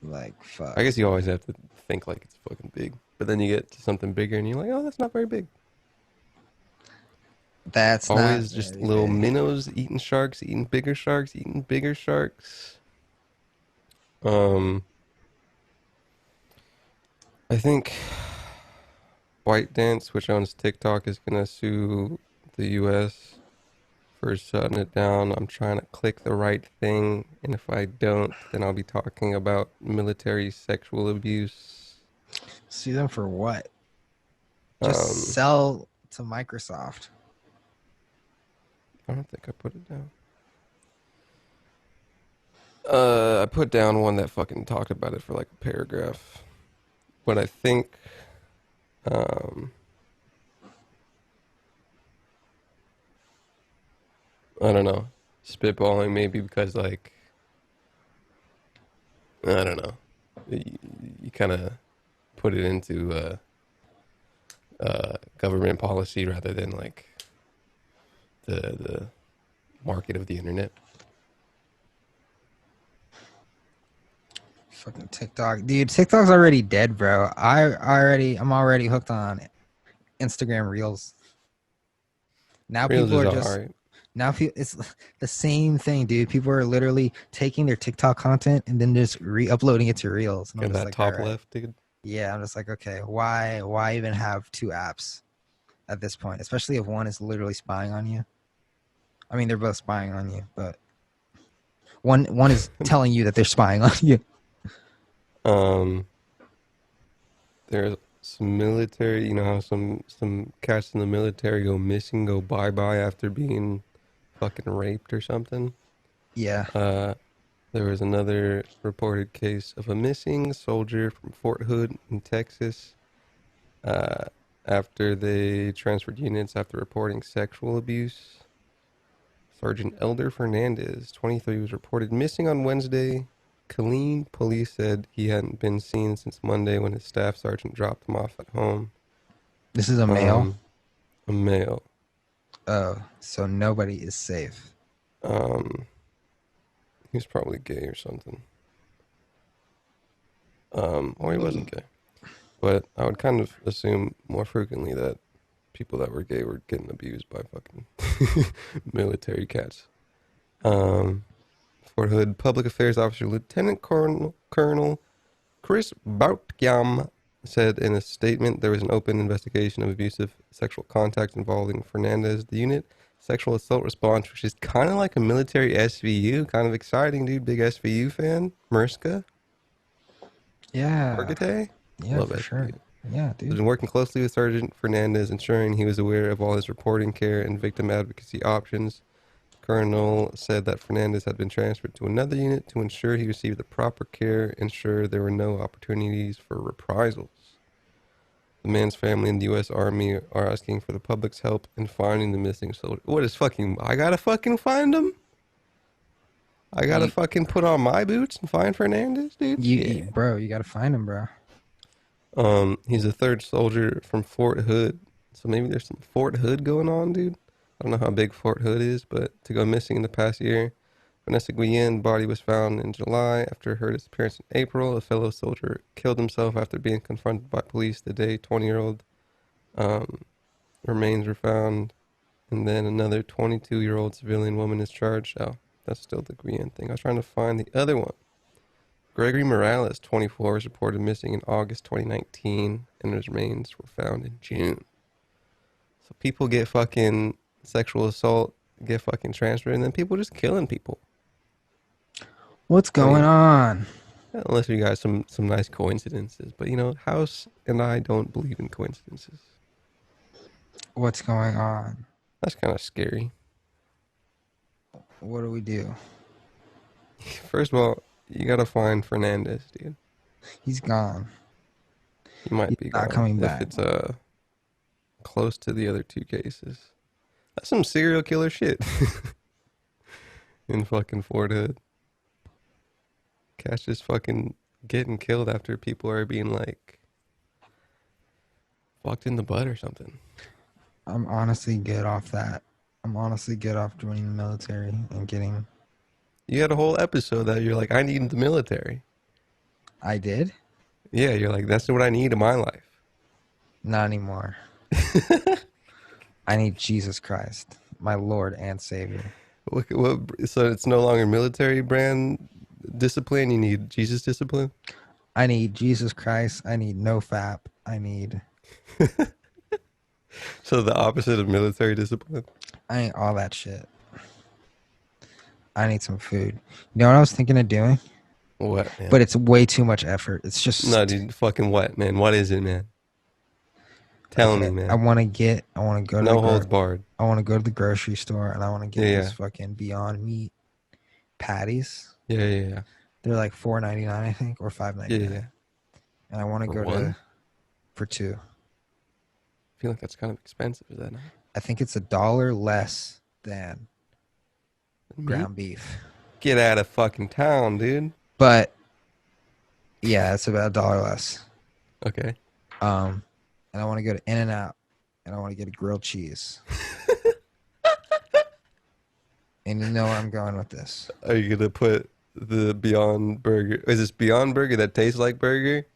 Like I fuck. guess you always have to think like it's fucking big, but then you get to something bigger and you're like, oh, that's not very big. That's not Always just very little big. minnows eating sharks, eating bigger sharks, eating bigger sharks. Um, I think White Dance, which owns TikTok, is gonna sue the U.S. for shutting it down. I'm trying to click the right thing, and if I don't, then I'll be talking about military sexual abuse. Sue them for what? Just Um, sell to Microsoft. I don't think I put it down. I put down one that fucking talked about it for like a paragraph. But I think, um, I don't know, spitballing maybe because like, I don't know, you kind of put it into government policy rather than like the market of the internet. Fucking TikTok, dude. TikTok's already dead, bro. I'm already hooked on Instagram Reels. Now Reels people is are all just right. now it's the same thing, dude. People are literally taking their TikTok content and then just re-uploading it to Reels, and I'm Got just that like, all top right, left, dude. yeah. I'm just like, okay, why even have 2 apps at this point? Especially if one is literally spying on you. I mean, they're both spying on you, but one is telling you that they're spying on you. Um, there's some military, you know how some cats in the military go missing, go bye-bye after being fucking raped or something. Yeah. There was another reported case of a missing soldier from Fort Hood in Texas uh, after they transferred units after reporting sexual abuse. Sergeant Elder Fernandez, 23, was reported missing on Wednesday. Killeen police said he hadn't been seen since Monday when his staff sergeant dropped him off at home. This is a male. A male. Oh, so nobody is safe. He was probably gay or something. Or he wasn't gay. But I would kind of assume more frequently that people that were gay were getting abused by fucking military cats. Fort Hood Public Affairs Officer Lieutenant Colonel Chris Boutgyam said in a statement there was an open investigation of abusive sexual contact involving Fernandez. The unit sexual assault response, which is kind of like a military SVU, kind of exciting, dude. Big SVU fan. Murska. Yeah. Margate? Yeah, Love for SVU. sure. Yeah, He's dude. been working closely with Sergeant Fernandez, ensuring he was aware of all his reporting, care, and victim advocacy options. Colonel said that Fernandez had been transferred to another unit to ensure he received the proper care, ensure there were no opportunities for reprisals. The man's family and the U.S. Army are asking for the public's help in finding the missing soldier. What is fucking... I gotta fucking find him? I gotta fucking put on my boots and find Fernandez, dude? Bro, you gotta find him, bro. He's a third soldier from Fort Hood. So maybe there's some Fort Hood going on, dude. I don't know how big Fort Hood is, but to go missing in the past year. Vanessa Guillen body was found in July after her disappearance in April. A fellow soldier killed himself after being confronted by police the day 20-year-old remains were found. And then another 22-year-old civilian woman is charged. Oh, that's still the Guillen thing. I was trying to find the other one. Gregory Morales, 24, was reported missing in August 2019, and his remains were found in June. So people get fucking sexual assault, get fucking transferred, and then people just killing people. What's going on? Unless we got some nice coincidences. But, you know, House and I don't believe in coincidences. What's going on? That's kind of scary. What do we do? First of all, you gotta find Fernandez, dude. He's gone. He might He's be not gone coming if back. it's close to the other two cases. That's some serial killer shit in fucking Fort Hood. Cats just fucking getting killed after people are being like fucked in the butt or something. I'm honestly good off that. I'm honestly good off joining the military and getting. You had a whole episode that you're like, I need the military. I did? Yeah, you're like, that's what I need in my life. Not anymore. I need Jesus Christ, my Lord and Savior. So it's no longer military brand discipline. You need Jesus discipline. I need Jesus Christ. I need no FAP. I need. So the opposite of military discipline. I need all that shit. I need some food. You know what I was thinking of doing? What, man? But it's way too much effort. It's just no, dude. Fucking what, man? What is it, man? Tell me, man. I want to go to no holds barred. I want to go to the grocery store and I want to get these fucking Beyond Meat patties. Yeah. They're like $4.99, I think, or $5.99. Yeah. And I want to go for two. I feel like that's kind of expensive, is that not? I think it's $1 less than ground beef. Get out of fucking town, dude. But yeah, it's about $1 less. Okay. And I want to go to In-N-Out and I want to get a grilled cheese. And you know where I'm going with this. Are you gonna put the Beyond Burger? Is this Beyond Burger that tastes like burger?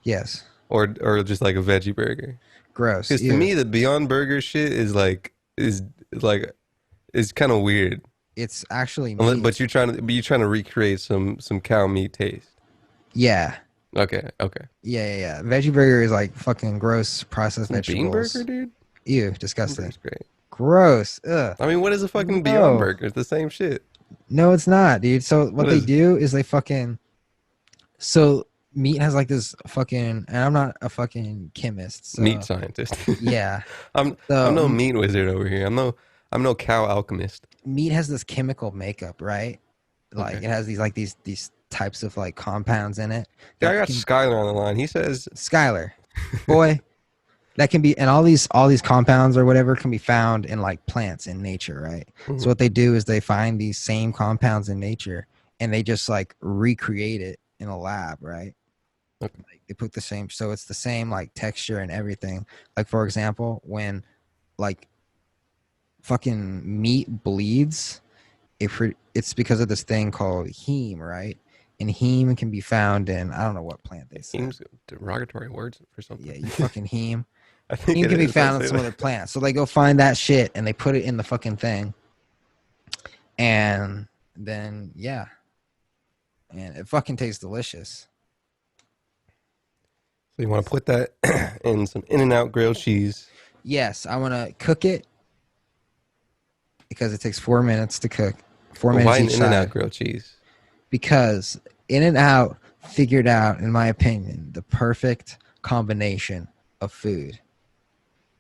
Yes. Or just like a veggie burger? Gross. Because to me, the Beyond Burger shit is kind of weird. It's actually meat. But you're trying to recreate some cow meat taste. Yeah. Okay. Yeah. Veggie burger is like fucking gross processed vegetables. Bean burger, dude? Ew, disgusting. That's great. Gross. Ugh. I mean, what is a fucking Beyond Burger? It's the same shit. No, it's not, dude. So what they do is they so meat has like this fucking, and I'm not a fucking chemist. So, meat scientist. Yeah. I'm no meat wizard over here. I'm no cow alchemist. Meat has this chemical makeup, right? Like it has these types of like compounds in it. Yeah, I got Skylar on the line. He says Skylar, boy, that can be, and all these compounds or whatever can be found in like plants in nature, right? Mm-hmm. So what they do is they find these same compounds in nature and they just like recreate it in a lab, right? Okay. Like, they put the same, so it's the same like texture and everything. Like for example, when like fucking meat bleeds, it's because of this thing called heme, right? And heme can be found in, I don't know what plant they say. Heme's derogatory words for something. Yeah, you fucking heme. I think heme can be found in some other plants. So they go find that shit and they put it in the fucking thing. And then, yeah. And it fucking tastes delicious. So you want to put that in some In-N-Out grilled cheese? Yes, I want to cook it because it takes 4 minutes to cook. 4 minutes why each an In-N-Out grilled cheese? Because In-N-Out figured out, in my opinion, the perfect combination of food.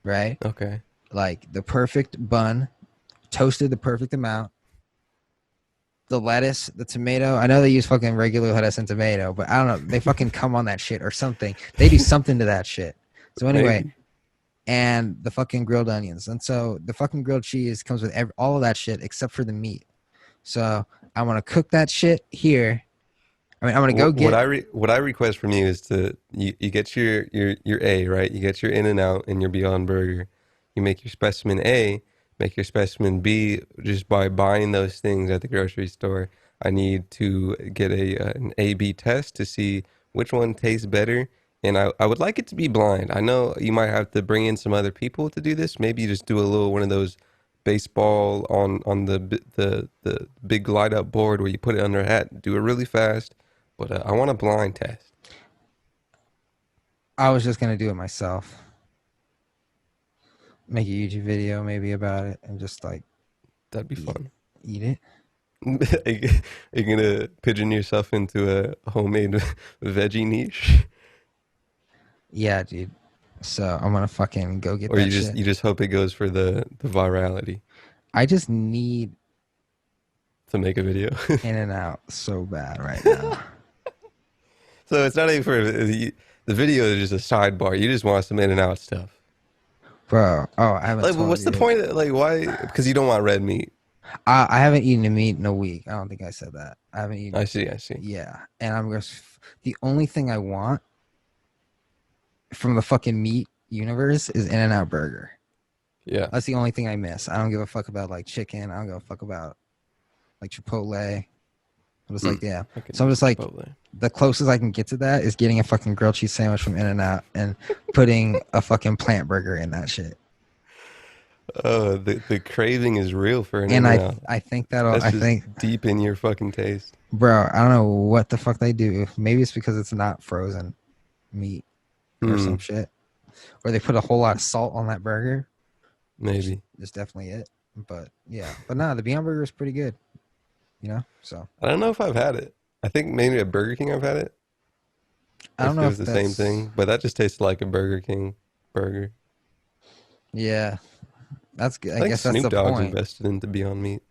Right? Okay. Like the perfect bun, toasted the perfect amount. The lettuce, the tomato. I know they use fucking regular lettuce and tomato, but I don't know. They fucking come on that shit or something. They do something to that shit. So anyway, maybe. And the fucking grilled onions. And so the fucking grilled cheese comes with all of that shit except for the meat. So I want to cook that shit here. I mean, I'm gonna go get what I request from you is you get your A, right? You get your In-N-Out and your Beyond Burger. You make your specimen A, make your specimen B just by buying those things at the grocery store. I need to get an A/B test to see which one tastes better, and I would like it to be blind. I know you might have to bring in some other people to do this. Maybe you just do a little one of those baseball on the big light up board where you put it under a hat. Do it really fast. But I want a blind test. I was just going to do it myself. Make a YouTube video maybe about it and just like... That'd be fun. Eat it? Are you going to pigeon yourself into a homemade veggie niche? Yeah, dude. So I'm gonna fucking go get Or that you shit. just hope it goes for the virality I just need to make a video. In and Out so bad right now. So it's not even for the video is just a sidebar. You just want some In and Out stuff. Bro, oh, I haven't Like, told what's you. the point? Like, why? Because you don't want red meat. I haven't eaten a meat in a week. I don't think I said that. I haven't eaten. I see. Yeah, and I'm just the only thing I want from the fucking meat universe is In and Out Burger. Yeah, that's the only thing I miss. I don't give a fuck about like chicken. I don't give a fuck about like Chipotle. I'm just like, yeah. So I'm just like, Chipotle. The closest I can get to that is getting a fucking grilled cheese sandwich from In and Out and putting a fucking plant burger in that shit. Oh, the craving is real for an And In-N-Out. I think that'll. That's I just think deep in your fucking taste, bro. I don't know what the fuck they do. Maybe it's because it's not frozen meat or some shit, or they put a whole lot of salt on that burger. Maybe that's definitely it. But yeah, but no, the Beyond Burger is pretty good. You know, so I don't know if I've had it. I think maybe at Burger King I've had it. I don't know it if was the same thing, but that just tasted like a Burger King burger. Yeah, that's good. I think guess Snoop that's the Dogg's point. invested into Beyond Meat.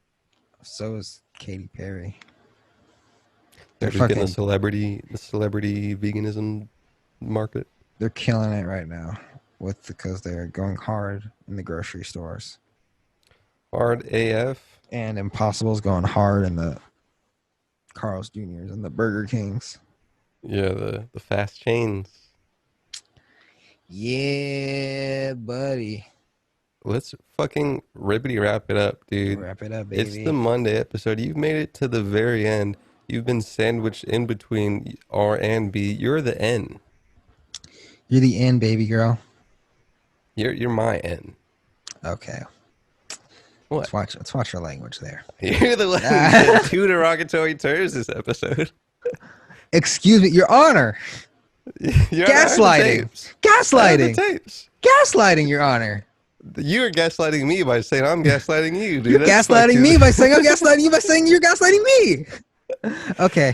So is Katy Perry. They're just getting the celebrity veganism market. They're killing it right now because they're going hard in the grocery stores. Hard AF. And Impossible's going hard in the Carl's Jr.'s and the Burger Kings. Yeah, the fast chains. Yeah, buddy. Let's fucking rippity wrap it up, dude. Wrap it up, baby. It's the Monday episode. You've made it to the very end. You've been sandwiched in between R and B. You're the N. You're the N, baby girl. You're my N. Okay. What? Let's watch your language there. You're the one who said 2 derogatory terms this episode. Excuse me, Your Honor. Gaslighting. Gaslighting. Gaslighting, Your Honor. You are gaslighting me by saying I'm gaslighting you, dude. You're gaslighting me by saying I'm gaslighting you by saying you're gaslighting me. Okay.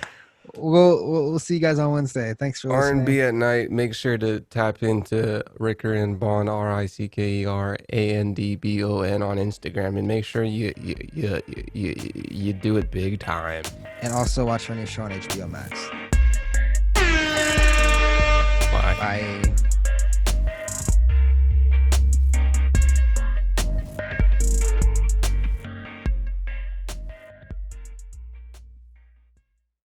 We'll see you guys on Wednesday. Thanks for listening. R&B at night. Make sure to tap into Ricker and Bond, RICKERANDBON on Instagram, and make sure you do it big time. And also watch our new show on HBO Max. Bye. Bye.